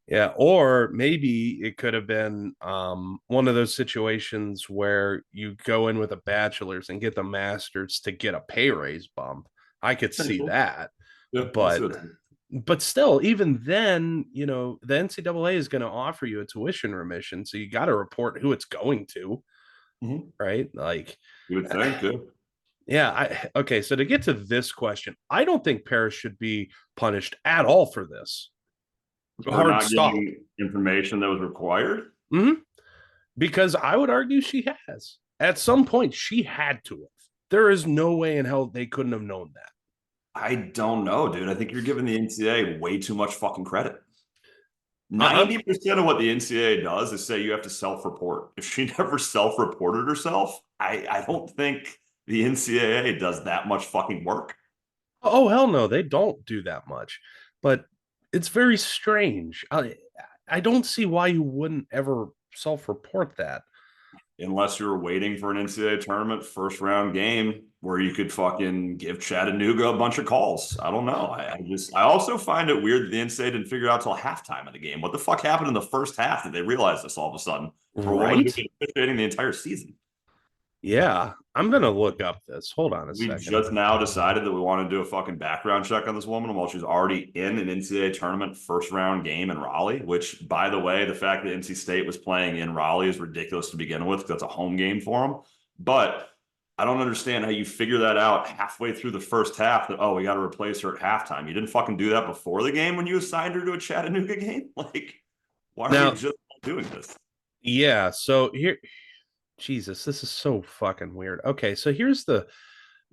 [SPEAKER 1] yeah. Or maybe it could have been one of those situations where you go in with a bachelor's and get the master's to get a pay raise bump. I could see
[SPEAKER 2] Potentially.
[SPEAKER 1] that,
[SPEAKER 2] Yeah, that's
[SPEAKER 1] but
[SPEAKER 2] it.
[SPEAKER 1] still, even then, the NCAA is going to offer you a tuition remission, so you got to report who it's going to,
[SPEAKER 2] Mhm.
[SPEAKER 1] right? Like,
[SPEAKER 2] You would think, yeah.
[SPEAKER 1] yeah, okay. So to get to this question, I don't think Paris should be punished at all for this.
[SPEAKER 2] For
[SPEAKER 1] Hard
[SPEAKER 2] not
[SPEAKER 1] stop.
[SPEAKER 2] giving information that was required.
[SPEAKER 1] Mm-hmm. Because I would argue she has. At some point, she had to have. There is no way in hell they couldn't have known that.
[SPEAKER 2] I don't know, dude. I think you're giving the NCAA way too much fucking credit.
[SPEAKER 1] I'm
[SPEAKER 2] 90% of what the NCAA does is say you have to self-report. If she never self-reported herself, I don't think the NCAA does that much fucking work.
[SPEAKER 1] Oh hell no, they don't do that much. But it's very strange. I don't see why you wouldn't ever self-report that.
[SPEAKER 2] Unless you're waiting for an NCAA tournament first round game where you could fucking give Chattanooga a bunch of calls. I don't know. I also find it weird that the NCAA didn't figure it out till halftime of the game. What the fuck happened in the first half that they realized this all of a sudden for a woman who's
[SPEAKER 1] Right?
[SPEAKER 2] been officiating the entire season?
[SPEAKER 1] Yeah. I'm gonna look up this. Hold on a
[SPEAKER 2] We
[SPEAKER 1] second.
[SPEAKER 2] just now decided that we want to do a fucking background check on this woman while she's already in an NCAA tournament first round game in Raleigh, which, by the way, the fact that NC State was playing in Raleigh is ridiculous to begin with because that's a home game for them. But I don't understand how you figure that out halfway through the first half that, oh, we got to replace her at halftime. You didn't fucking do that before the game when you assigned her to a Chattanooga game? Like, why are we
[SPEAKER 1] Now,
[SPEAKER 2] just doing this?
[SPEAKER 1] yeah, so here Jesus, this is so fucking weird. Okay, so here's the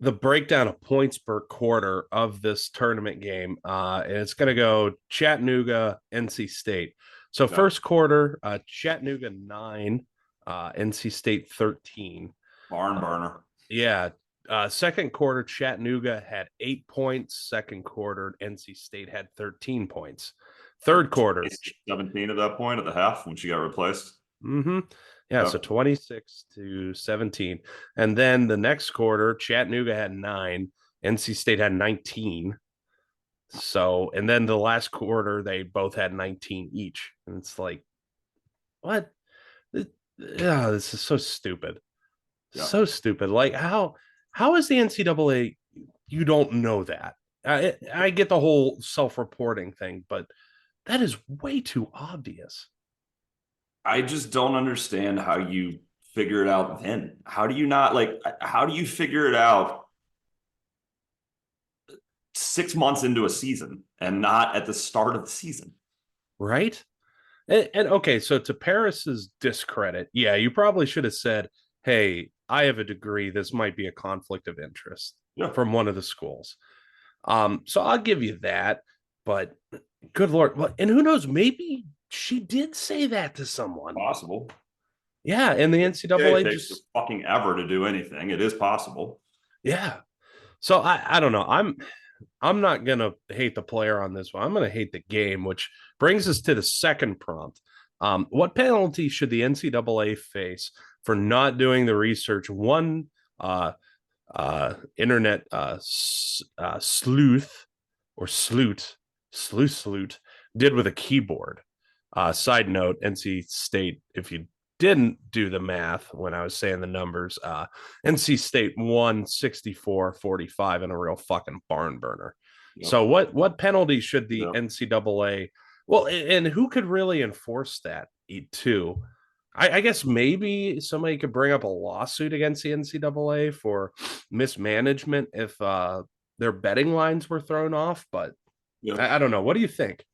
[SPEAKER 1] breakdown of points per quarter of this tournament game. And it's going to go Chattanooga, NC State. So
[SPEAKER 2] No,
[SPEAKER 1] first quarter, Chattanooga 9, NC State 13.
[SPEAKER 2] barn
[SPEAKER 1] Uh,
[SPEAKER 2] burner.
[SPEAKER 1] yeah. Second quarter, Chattanooga had 8 points. Second quarter, NC State had 13 points. Third quarter,
[SPEAKER 2] 17 at that point at the half when she got replaced.
[SPEAKER 1] mm-hmm. Yeah, so
[SPEAKER 2] Yeah.
[SPEAKER 1] 26-17. And then the next quarter, Chattanooga had 9, NC State had 19. So, and then the last quarter, they both had 19 each. And it's like, what? Yeah, this is so stupid.
[SPEAKER 2] Yeah.
[SPEAKER 1] So stupid. Like, how is the NCAA? You don't know that. I get the whole self-reporting thing, but that is way too obvious.
[SPEAKER 2] I just don't understand how you figure it out then. How do you not like how do you figure it out 6 months into a season and not at the start of the season?
[SPEAKER 1] Right? And okay, so to Paris's discredit, yeah, you probably should have said, "Hey, I have a degree. This might be a conflict of interest
[SPEAKER 2] Yeah,
[SPEAKER 1] from one of the schools." So I'll give you that, but good lord, well, and who knows? Maybe she did say that to someone.
[SPEAKER 2] possible.
[SPEAKER 1] Yeah, and the
[SPEAKER 2] Yeah, it
[SPEAKER 1] NCAA
[SPEAKER 2] takes
[SPEAKER 1] just
[SPEAKER 2] fucking ever to do anything. It is possible.
[SPEAKER 1] yeah. So I don't know. I'm not gonna hate the player on this one. I'm gonna hate the game, which brings us to the second prompt. What penalty should the NCAA face for not doing the research one internet sleuth or sleuth did with a keyboard? Side note, NC State, if you didn't do the math when I was saying the numbers, NC State won 64-45 in a real fucking barn burner.
[SPEAKER 2] Yep.
[SPEAKER 1] So what penalty should the
[SPEAKER 2] Yep.
[SPEAKER 1] NCAA, well, and who could really enforce that too? I guess maybe somebody could bring up a lawsuit against the NCAA for mismanagement if their betting lines were thrown off, but
[SPEAKER 2] Yep.
[SPEAKER 1] I don't know. What do you think?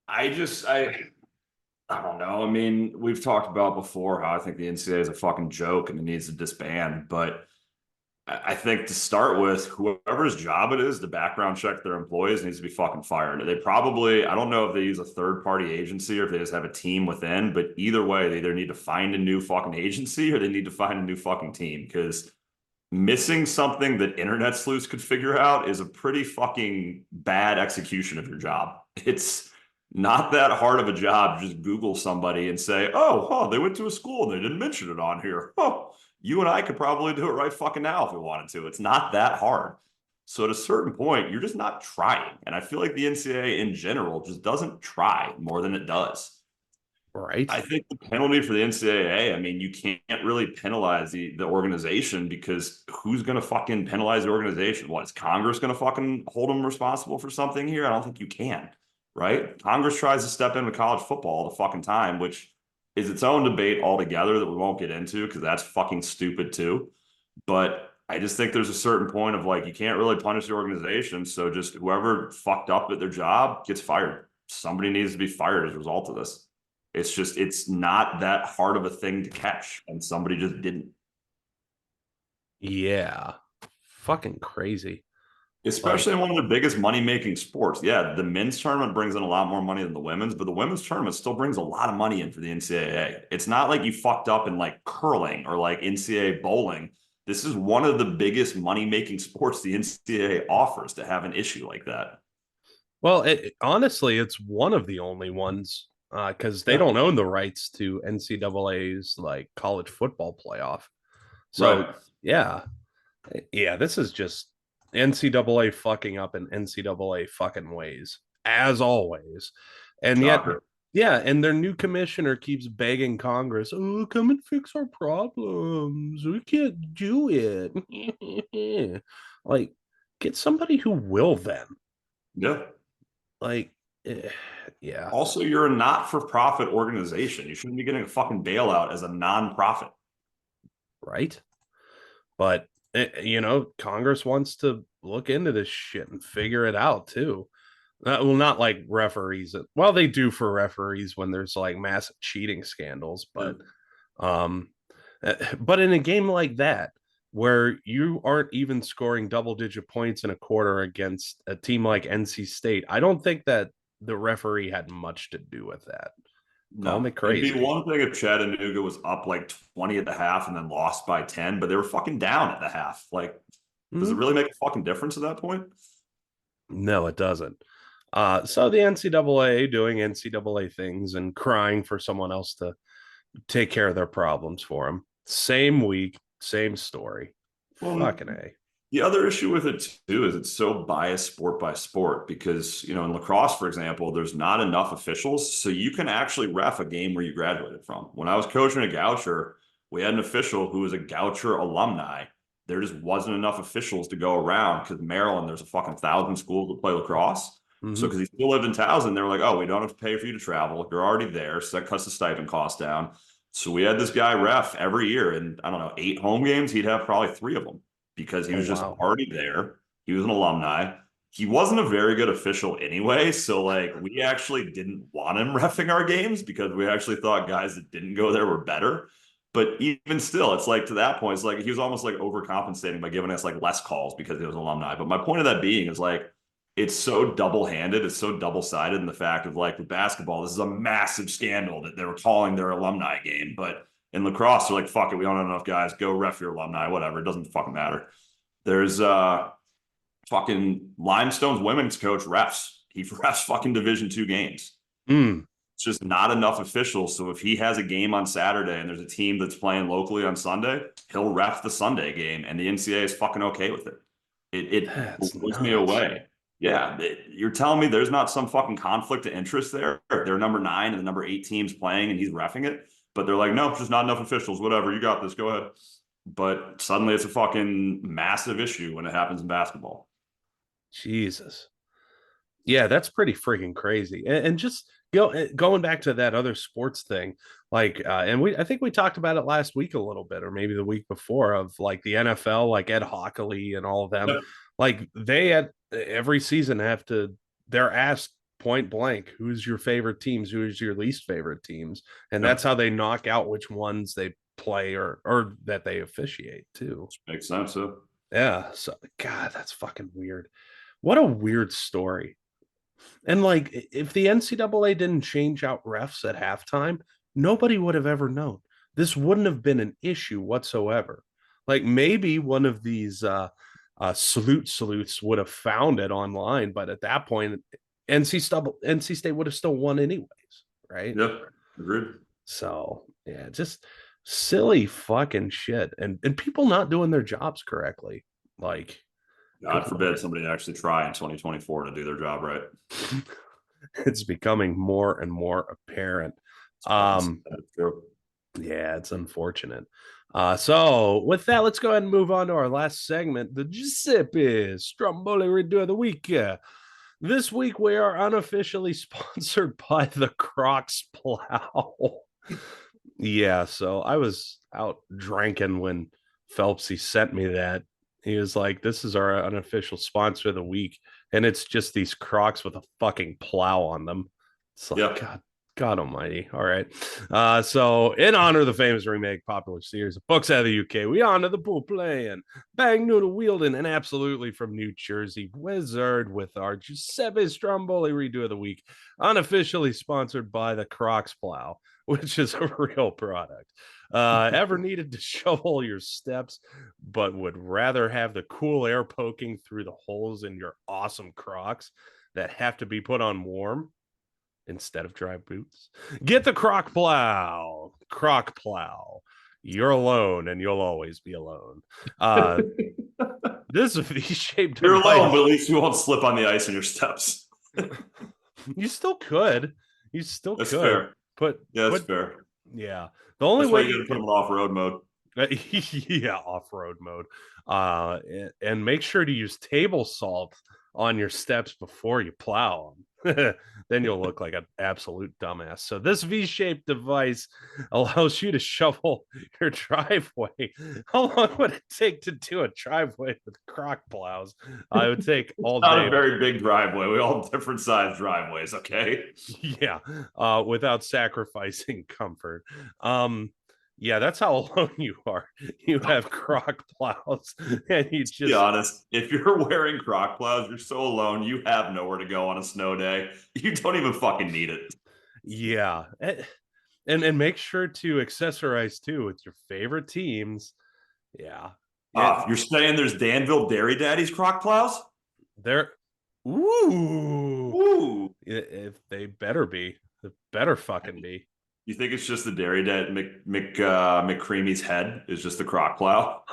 [SPEAKER 2] I just I I don't know. I mean, we've talked about before how I think the NCAA is a fucking joke and it needs to disband. But I think to start with, whoever's job it is to background check their employees needs to be fucking fired. They probably, I don't know if they use a third party agency or if they just have a team within, but either way, they either need to find a new fucking agency or they need to find a new fucking team because missing something that internet sleuths could figure out is a pretty fucking bad execution of your job. It's not that hard of a job. Just Google somebody and say, oh, huh, they went to a school and they didn't mention it on here. Oh, you and I could probably do it right fucking now if we wanted to. It's not that hard. So at a certain point, you're just not trying. And I feel like the NCAA in general just doesn't try more than it does.
[SPEAKER 1] Right.
[SPEAKER 2] I think the penalty for the NCAA, I mean, you can't really penalize the organization because who's going to fucking penalize the organization? What is Congress going to fucking hold them responsible for something here? I don't think you can, right? Congress tries to step in with college football all the fucking time, which is its own debate altogether that we won't get into because that's fucking stupid too. But I just think there's a certain point of like, you can't really punish the organization. So just whoever fucked up at their job gets fired. Somebody needs to be fired as a result of this. It's just, it's not that hard of a thing to catch, and somebody just didn't.
[SPEAKER 1] Yeah. Fucking crazy. Like,
[SPEAKER 2] Especially in one of the biggest money-making sports. Yeah, the men's tournament brings in a lot more money than the women's, but the women's tournament still brings a lot of money in for the NCAA. It's not like you fucked up in like curling or like NCAA bowling. This is one of the biggest money-making sports the NCAA offers to have an issue like that.
[SPEAKER 1] well, honestly, it's one of the only ones because they
[SPEAKER 2] Yeah.
[SPEAKER 1] don't own the rights to NCAA's like college football playoff. So
[SPEAKER 2] Right.
[SPEAKER 1] yeah, yeah, this is just NCAA fucking up in NCAA fucking ways, as always. And yet,
[SPEAKER 2] Shocker.
[SPEAKER 1] yeah, and their new commissioner keeps begging Congress, oh, come and fix our problems. We can't do it. Like, get somebody who will then.
[SPEAKER 2] Yeah.
[SPEAKER 1] Like, eh, yeah,
[SPEAKER 2] Also, you're a not-for-profit organization. You shouldn't be getting a fucking bailout as a non-profit.
[SPEAKER 1] right. But Congress wants to look into this shit and figure it out too. Well, not like referees. Well, they do for referees when there's like massive cheating scandals, um, but in a game like that where you aren't even scoring double-digit points in a quarter against a team like NC State, I don't think that the referee had much to do with that. Call
[SPEAKER 2] No,
[SPEAKER 1] me
[SPEAKER 2] it'd be
[SPEAKER 1] crazy.
[SPEAKER 2] one thing if Chattanooga was up like 20 at the half and then lost by 10, but they were fucking down at the half. Like, does it
[SPEAKER 1] Mhm.
[SPEAKER 2] really make a fucking difference at that point?
[SPEAKER 1] No, it doesn't. So the NCAA doing NCAA things and crying for someone else to take care of their problems for them. Same week, same story.
[SPEAKER 2] Well,
[SPEAKER 1] Fucking A.
[SPEAKER 2] the other issue with it too is it's so biased sport by sport because, in lacrosse, for example, there's not enough officials. So you can actually ref a game where you graduated from. When I was coaching a Goucher, we had an official who was a Goucher alumni. There just wasn't enough officials to go around because Maryland, there's a fucking 1,000 schools that play lacrosse. So
[SPEAKER 1] Mm-hmm.
[SPEAKER 2] because he still lived in Towson, they were like, oh, we don't have to pay for you to travel. You're already there. So that cuts the stipend cost down. So we had this guy ref every year. And I don't know, 8 home games, he'd have probably 3 of them because he
[SPEAKER 1] Oh
[SPEAKER 2] was just
[SPEAKER 1] wow.
[SPEAKER 2] already there. He was an alumni. He wasn't a very good official anyway. So, like, we actually didn't want him refing our games because we actually thought guys that didn't go there were better. But even still, it's like to that point, it's like he was almost like overcompensating by giving us like less calls because he was an alumni. But my point of that being is like, it's so double-handed, it's so double-sided in the fact of like with basketball, this is a massive scandal that they were calling their alumni game. But in lacrosse, they're like, fuck it, we don't have enough guys. Go ref your alumni, whatever. It doesn't fucking matter. There's fucking Limestone's women's coach refs. He refs fucking Division II games.
[SPEAKER 1] Mm.
[SPEAKER 2] It's just not enough officials. So if he has a game on Saturday and there's a team that's playing locally on Sunday, he'll ref the Sunday game, and the NCAA is fucking okay with it. It
[SPEAKER 1] That's
[SPEAKER 2] blows me
[SPEAKER 1] nuts.
[SPEAKER 2] away. Yeah, you're telling me there's not some fucking conflict of interest there? They're number 9 and the number 8 team's playing, and he's refing it, but they're like, nope, just not enough officials. Whatever, you got this. Go ahead. But suddenly it's a fucking massive issue when it happens in basketball.
[SPEAKER 1] Jesus. Yeah, that's pretty freaking crazy. And just going back to that other sports thing, like, and I think we talked about it last week a little bit, or maybe the week before, of like the NFL, like Ed Hockley and all of them,
[SPEAKER 2] Yep.
[SPEAKER 1] like they at every season have to, they're asked point blank who's your favorite teams, who's your least favorite teams, and
[SPEAKER 2] Yeah.
[SPEAKER 1] that's how they knock out which ones they play or that they officiate too.
[SPEAKER 2] Makes sense.
[SPEAKER 1] Yeah. So God, that's fucking weird. What a weird story. And like, if the NCAA didn't change out refs at halftime, nobody would have ever known. This wouldn't have been an issue whatsoever. Like maybe one of these salutes would have found it online, but at that point, NC State would have still won anyways, right?
[SPEAKER 2] Yep. Agreed.
[SPEAKER 1] So yeah, just silly fucking shit, and people not doing their jobs correctly. Like,
[SPEAKER 2] God forbid somebody actually try in 2024 to do their job right.
[SPEAKER 1] it's becoming more and more apparent. Yeah, it's unfortunate. So with that, let's go ahead and move on to our last segment, the Giuseppe Stromboli Redo of the Week. This week we are unofficially sponsored by the Crocs Plow. Yeah, so I was out drinking when Phelpsy sent me that. He was like, "This is our unofficial sponsor of the week," and it's just these Crocs with a fucking plow on them. It's like, God Almighty! All right, so in honor of the famous remake popular series of books out of the UK, we honor the pool playing, bang noodle wielding, and absolutely from New Jersey Wizard with our Giuseppe Stromboli Redo of the Week, unofficially sponsored by the Crocs Plow, which is a real product. Ever needed to shovel your steps, but would rather have the cool air poking through the holes in your awesome Crocs that have to be put on warm instead of dry boots? Get the Croc Plow. Croc Plow. You're alone and you'll always be alone. This V-shaped
[SPEAKER 2] You're
[SPEAKER 1] device.
[SPEAKER 2] alone, but at least you won't slip on the ice in your steps.
[SPEAKER 1] You still could.
[SPEAKER 2] That's fair.
[SPEAKER 1] But
[SPEAKER 2] yeah, that's fair.
[SPEAKER 1] Yeah. The only
[SPEAKER 2] That's
[SPEAKER 1] way
[SPEAKER 2] why you gotta put them in off-road mode.
[SPEAKER 1] Yeah, off-road mode. And make sure to use table salt on your steps before you plow them. Then you'll look like an absolute dumbass. So this V-shaped device allows you to shovel your driveway. How long would it take to do a driveway with Croc plows? I would take all day.
[SPEAKER 2] Not a very big driveway. We all have different size driveways, okay?
[SPEAKER 1] Yeah, without sacrificing comfort. Yeah, that's how alone you are. You have Croc plows, and you just
[SPEAKER 2] be honest. If you're wearing Croc plows, you're so alone. You have nowhere to go on a snow day. You don't even fucking need it.
[SPEAKER 1] Yeah, and make sure to accessorize too with your favorite teams. Yeah,
[SPEAKER 2] You're saying there's Danville Dairy Daddy's Croc plows?
[SPEAKER 1] They're ooh. If they better be, they better fucking be.
[SPEAKER 2] You think it's just the Dairy Dad McCreamy's head is just the Croc plow?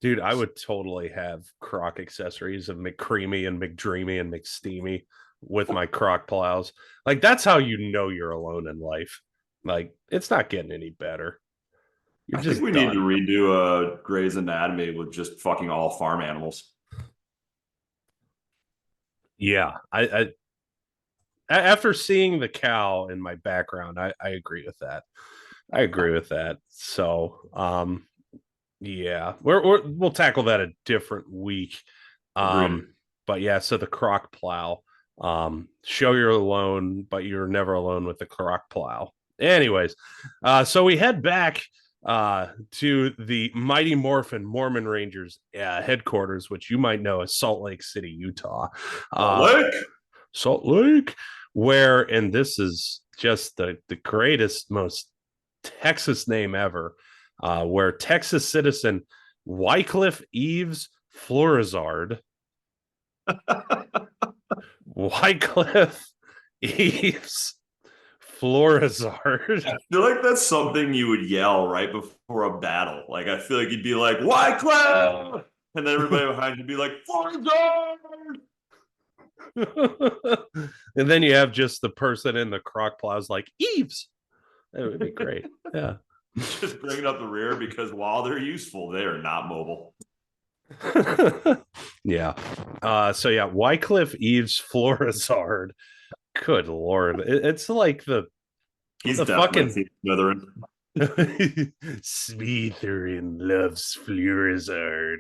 [SPEAKER 1] Dude, I would totally have Croc accessories of McCreamy and McDreamy and McSteamy with my Croc plows. Like, that's how you know you're alone in life. Like, it's not getting any better.
[SPEAKER 2] I think we need to redo Grey's Anatomy with just fucking all farm animals.
[SPEAKER 1] Yeah, I after seeing the cow in my background, I agree with that. I agree with that. So, yeah, we'll tackle that a different week. But yeah, so the Croc plow. Show you're alone, but you're never alone with the Croc plow. Anyways, so we head back to the Mighty Morphin Mormon Rangers headquarters, which you might know as Salt Lake City, Utah. Salt Lake, where, and this is just the greatest, most Texas name ever, where Texas citizen Wycliffe Eves Florizard. Wycliffe Eves Florizard.
[SPEAKER 2] I feel like that's something you would yell right before a battle. Like, I feel like you'd be like, Wycliffe! And then everybody behind you'd be like, Florizard!
[SPEAKER 1] And then you have just the person in the Croc plows like, Eves. That would be great. Yeah.
[SPEAKER 2] Just bring it up the rear, because while they're useful, they are not mobile.
[SPEAKER 1] Yeah. So yeah, Wycliffe Eves Florizard. Good Lord. It's like
[SPEAKER 2] He's
[SPEAKER 1] the fucking
[SPEAKER 2] Smeetherin.
[SPEAKER 1] Smeetherin loves Florizard.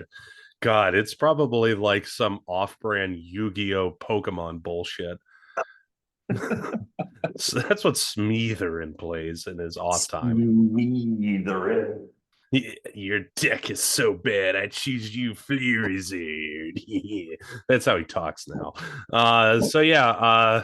[SPEAKER 1] God, it's probably like some off-brand Yu-Gi-Oh Pokemon bullshit. So that's what Smeetherin plays in his off time.
[SPEAKER 2] Smeetherin.
[SPEAKER 1] Your deck is so bad, I choose you, Flearizard. That's how he talks now. So yeah,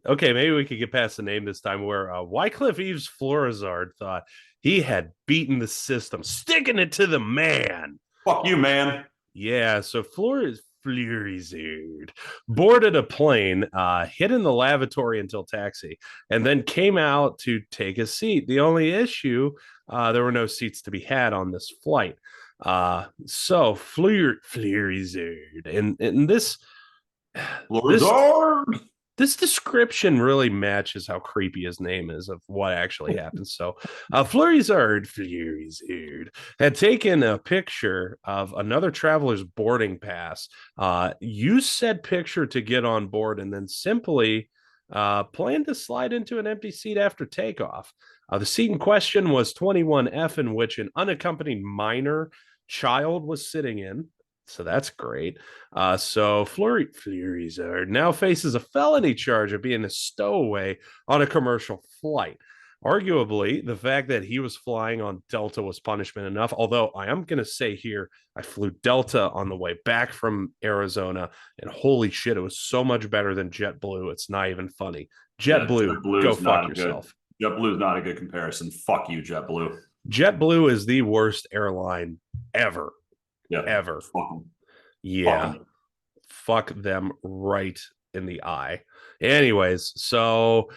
[SPEAKER 1] okay, maybe we could get past the name this time. Where Wycliffe Eves Florizard thought he had beaten the system, sticking it to the man.
[SPEAKER 2] Fuck you, man.
[SPEAKER 1] Yeah, so Florizard boarded a plane, hid in the lavatory until taxi, and then came out to take a seat. The only issue, there were no seats to be had on this flight. So Florizard, and this
[SPEAKER 2] Florizard.
[SPEAKER 1] this description really matches how creepy his name is of what actually happened. So, Florizard had taken a picture of another traveler's boarding pass, used said picture to get on board, and then simply planned to slide into an empty seat after takeoff. The seat in question was 21F, in which an unaccompanied minor child was sitting in. So that's great. So Florizard now faces a felony charge of being a stowaway on a commercial flight. Arguably, the fact that he was flying on Delta was punishment enough. Although I am going to say here, I flew Delta on the way back from Arizona, and holy shit, it was so much better than JetBlue. It's not even funny. JetBlue, go fuck yourself.
[SPEAKER 2] JetBlue is not a good comparison. Fuck you, JetBlue.
[SPEAKER 1] JetBlue is the worst airline ever.
[SPEAKER 2] Yeah,
[SPEAKER 1] ever. Yeah. Fuck them right in the eye. Anyways, so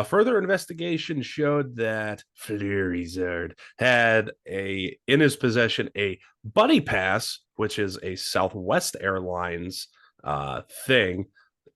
[SPEAKER 1] further investigation showed that Florizard had in his possession a buddy pass, which is a Southwest Airlines thing,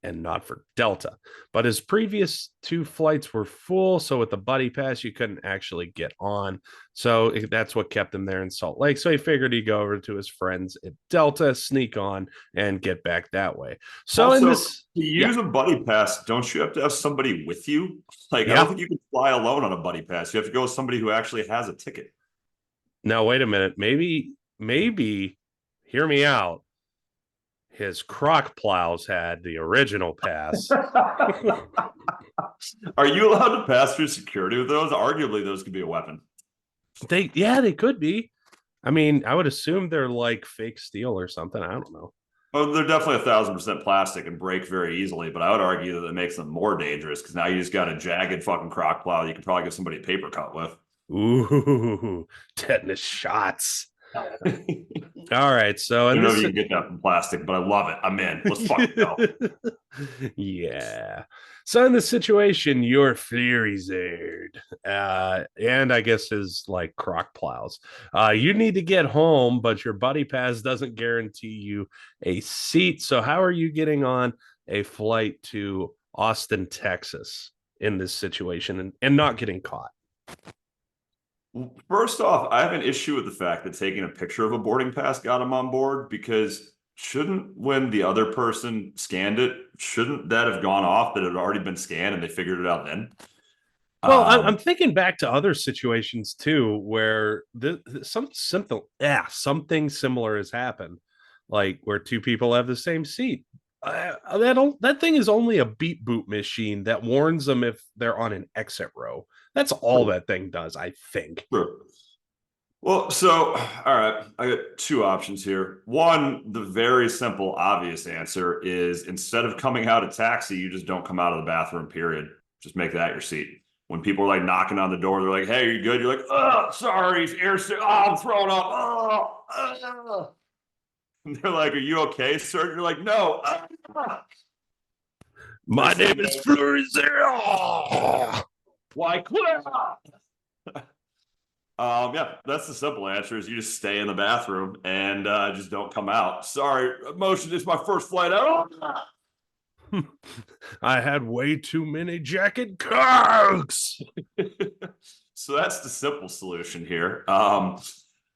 [SPEAKER 1] and not for Delta. But his previous two flights were full, so with the buddy pass, you couldn't actually get on. So that's what kept him there in Salt Lake. So he figured he'd go over to his friends at Delta, sneak on, and get back that way. So
[SPEAKER 2] also,
[SPEAKER 1] in this,
[SPEAKER 2] to use a buddy pass, don't you have to have somebody with you? Like, I don't think you can fly alone on a buddy pass. You have to go with somebody who actually has a ticket.
[SPEAKER 1] Now, wait a minute. Maybe, hear me out. His croc plows had the original pass.
[SPEAKER 2] Are you allowed to pass through security with those? Arguably, those could be a weapon.
[SPEAKER 1] They could be. I mean, I would assume they're like fake steel or something. I don't know.
[SPEAKER 2] Well, they're definitely 1,000% plastic and break very easily, but I would argue that it makes them more dangerous because now you just got a jagged fucking croc plow you can probably give somebody a paper cut with.
[SPEAKER 1] Ooh, tetanus shots. All right, so
[SPEAKER 2] I don't know if you can get that from plastic, but I love it. I'm in. Let's fucking go.
[SPEAKER 1] Yeah. So in this situation, you're Florizard, and I guess his like croc plows. You need to get home, but your buddy pass doesn't guarantee you a seat. So how are you getting on a flight to Austin, Texas, in this situation and not getting caught?
[SPEAKER 2] First off, I have an issue with the fact that taking a picture of a boarding pass got him on board because when the other person scanned it, shouldn't that have gone off that it had already been scanned and they figured it out then?
[SPEAKER 1] Well, I'm thinking back to other situations too, where something similar has happened, like where two people have the same seat. That thing is only a beep boop machine that warns them if they're on an exit row. That's all that thing does, I think.
[SPEAKER 2] Sure. Well, so, all right, I got two options here. One, the very simple, obvious answer is instead of coming out a taxi, you just don't come out of the bathroom, period. Just make that your seat. When people are like knocking on the door, they're like, hey, are you good? You're like, oh, sorry, I'm throwing up. Oh. And they're like, are you okay, sir? You're like, no.
[SPEAKER 1] My name is Florizard.
[SPEAKER 2] Why quit? Yeah, that's the simple answer is you just stay in the bathroom and just don't come out. Sorry, emotion, it's my first flight out.
[SPEAKER 1] I had way too many jacket cokes.
[SPEAKER 2] So that's the simple solution here.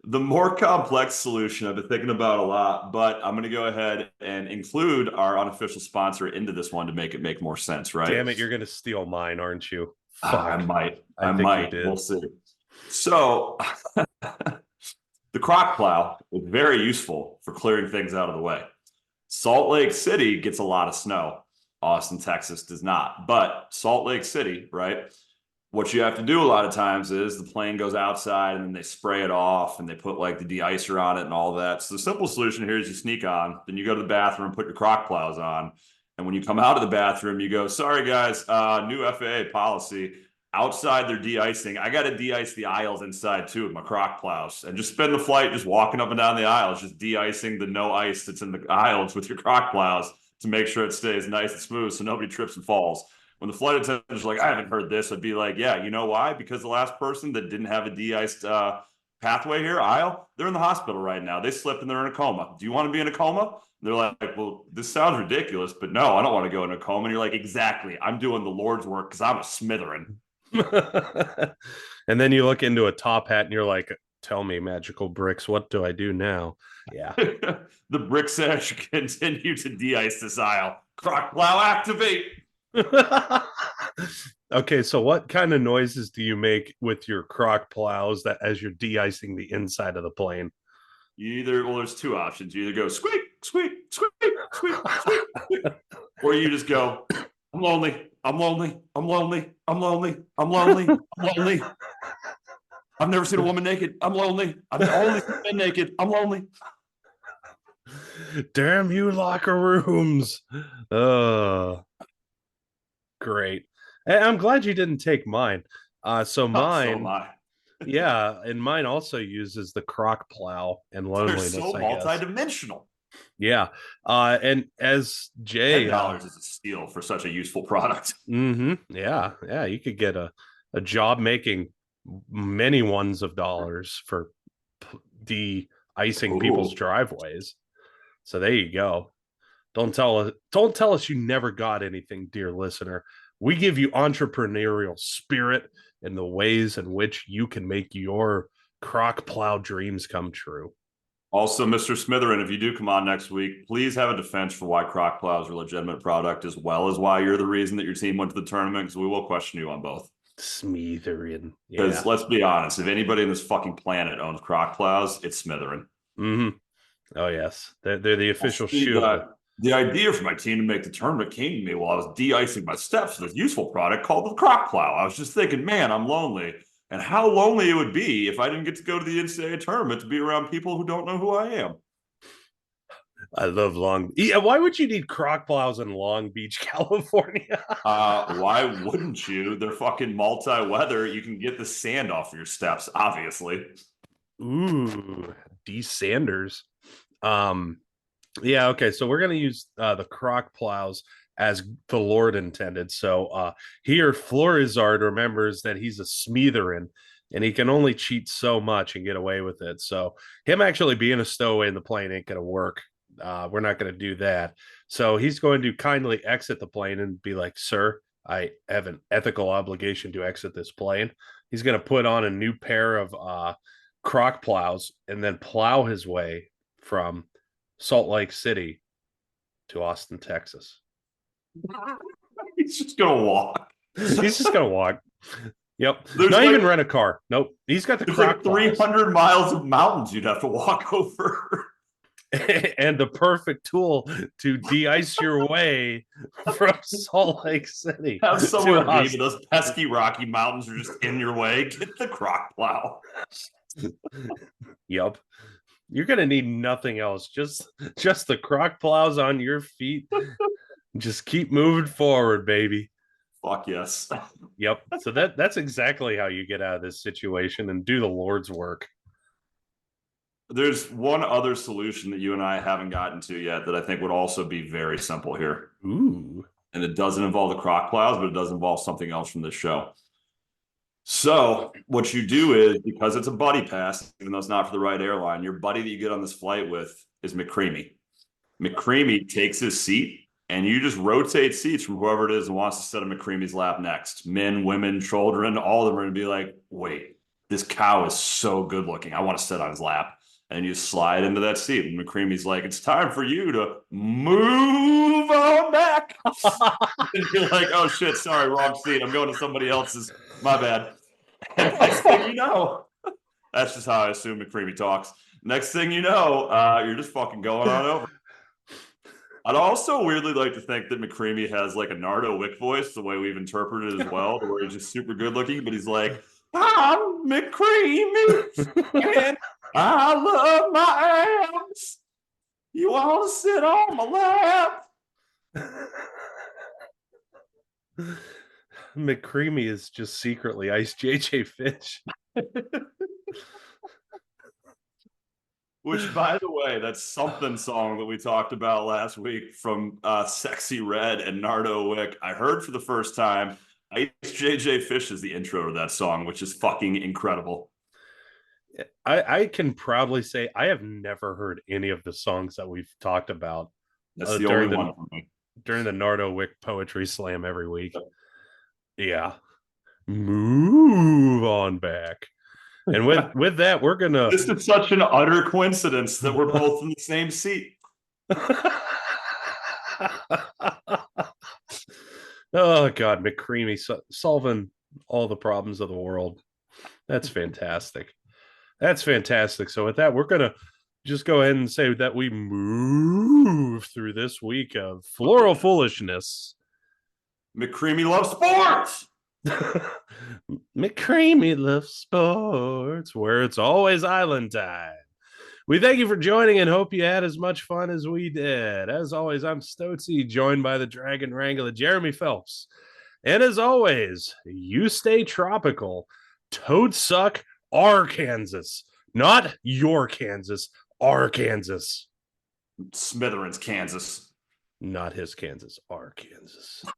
[SPEAKER 2] The more complex solution I've been thinking about a lot, but I'm going to go ahead and include our unofficial sponsor into this one to make it make more sense, right?
[SPEAKER 1] Damn it, you're going to steal mine, aren't you?
[SPEAKER 2] Fuck. I might. We'll see. So the croc plow is very useful for clearing things out of the way. Salt Lake City gets a lot of snow. Austin, Texas does not. But Salt Lake City, right? What you have to do a lot of times is the plane goes outside and then they spray it off and they put like the de-icer on it and all that. So the simple solution here is you sneak on, then you go to the bathroom, put your croc plows on. And when you come out of the bathroom, you go, sorry guys, new FAA policy. Outside they're de-icing. I got to de-ice the aisles inside too with my croc plows, and just spend the flight just walking up and down the aisles, just de-icing the no ice that's in the aisles with your croc plows to make sure it stays nice and smooth so nobody trips and falls. When the flight attendants are like, I haven't heard this, I'd be like, yeah, you know why? Because the last person that didn't have a de-iced pathway here, aisle, they're in the hospital right now. They slipped and they're in a coma. Do you want to be in a coma? They're like, well, this sounds ridiculous, but no, I don't want to go in a coma. And you're like, exactly. I'm doing the Lord's work because I'm a Smeetherin.
[SPEAKER 1] And then you look into a top hat and you're like, tell me, magical bricks, what do I do now? Yeah.
[SPEAKER 2] The brick says should continue to de-ice this aisle. Croc plow activate.
[SPEAKER 1] Okay, so what kind of noises do you make with your croc plows that as you're de-icing the inside of the plane?
[SPEAKER 2] There's two options. You either go squeak, squeak, squeak, squeak, squeak, squeak, or you just go, I'm lonely, I'm lonely, I'm lonely, I'm lonely, I'm lonely, I'm lonely. I've never seen a woman naked. I'm lonely. I've only seen men naked. I'm lonely.
[SPEAKER 1] Damn you, locker rooms. Great. And I'm glad you didn't take mine. So mine, yeah, and mine also uses the croc plow and loneliness.
[SPEAKER 2] They're so multidimensional.
[SPEAKER 1] Yeah. And as Jay,
[SPEAKER 2] $10 is a steal for such a useful product.
[SPEAKER 1] Yeah. Yeah. You could get a job making many ones of dollars for de-icing people's driveways. So there you go. Don't tell us you never got anything, dear listener. We give you entrepreneurial spirit and the ways in which you can make your croc plow dreams come true.
[SPEAKER 2] Also, Mr. Smeetherin, if you do come on next week, please have a defense for why croc plows are a legitimate product, as well as why you're the reason that your team went to the tournament, because we will question you on both.
[SPEAKER 1] Smeetherin.
[SPEAKER 2] Because let's be honest, if anybody in this fucking planet owns croc plows, it's Smeetherin.
[SPEAKER 1] Oh, yes. They're the official shoe.
[SPEAKER 2] The idea for my team to make the tournament came to me while I was de-icing my steps with this useful product called the croc plow. I was just thinking, man, I'm lonely. And how lonely it would be if I didn't get to go to the NCAA tournament to be around people who don't know who I am.
[SPEAKER 1] I love Long Beach. Yeah, why would you need croc plows in Long Beach, California?
[SPEAKER 2] Why wouldn't you? They're fucking multi-weather. You can get the sand off your steps, obviously.
[SPEAKER 1] Ooh, D. Sanders. Yeah, okay. So we're gonna use the croc plows as the Lord intended. So here Florizard remembers that he's a Smeetherin and he can only cheat so much and get away with it. So him actually being a stowaway in the plane ain't gonna work. We're not gonna do that. So he's going to kindly exit the plane and be like, sir, I have an ethical obligation to exit this plane. He's gonna put on a new pair of croc plows and then plow his way from Salt Lake City to Austin, Texas.
[SPEAKER 2] He's just gonna walk.
[SPEAKER 1] He's just gonna walk. Yep. There's not even rent a car. Nope. He's got the croc
[SPEAKER 2] 300 miles of mountains you'd have to walk over.
[SPEAKER 1] And the perfect tool to de-ice your way from Salt Lake City.
[SPEAKER 2] Have somewhere to be, but those pesky Rocky Mountains are just in your way. Get the croc plow.
[SPEAKER 1] Yep. You're gonna need nothing else. Just the croc plows on your feet. Just keep moving forward, baby.
[SPEAKER 2] Fuck yes.
[SPEAKER 1] Yep. So that's exactly how you get out of this situation and do the Lord's work.
[SPEAKER 2] There's one other solution that you and I haven't gotten to yet that I think would also be very simple here.
[SPEAKER 1] Ooh.
[SPEAKER 2] And it doesn't involve the croc plows, but it does involve something else from this show. So what you do is, because it's a buddy pass, even though it's not for the right airline, your buddy that you get on this flight with is McCreamy. McCreamy takes his seat, and you just rotate seats from whoever it is who wants to sit on McCreamy's lap next. Men, women, children, all of them are going to be like, wait, this cow is so good looking. I want to sit on his lap. And you slide into that seat. And McCreamy's like, it's time for you to move on back. And you're like, oh shit, sorry, wrong seat. I'm going to somebody else's. My bad. And next thing you know, that's just how I assume McCreamy talks. Next thing you know, you're just fucking going on over. I'd also weirdly like to think that McCreamy has like a Nardo Wick voice, the way we've interpreted it as well, where he's just super good looking, but he's like, I'm McCreamy and I love my abs. You want to sit on my lap?
[SPEAKER 1] McCreamy is just secretly Ice JJ Fish.
[SPEAKER 2] Which, by the way, that's something song that we talked about last week from Sexy Red and Nardo Wick. I heard for the first time. Ice JJ Fish is the intro to that song, which is fucking incredible.
[SPEAKER 1] I can proudly say I have never heard any of the songs that we've talked about
[SPEAKER 2] That's the only one for me.
[SPEAKER 1] During the Nardo Wick Poetry Slam every week. Yeah. Move on back. And with that, we're gonna.
[SPEAKER 2] This is such an utter coincidence that we're both in the same seat.
[SPEAKER 1] Oh God, McCreamy solving all the problems of the world. That's fantastic. That's fantastic. So with that, we're gonna just go ahead and say that we move through this week of floral foolishness.
[SPEAKER 2] McCreamy loves sports.
[SPEAKER 1] McCreamy loves sports, where it's always island time. We thank you for joining and hope you had as much fun as we did. As always, I'm Stoczy, joined by the Dragon Wrangler, Jeremy Phelps. And as always, you stay tropical. Toad suck, Arkansas. Not your Kansas, Arkansas.
[SPEAKER 2] Smetherin's Kansas.
[SPEAKER 1] Not his Kansas, Arkansas.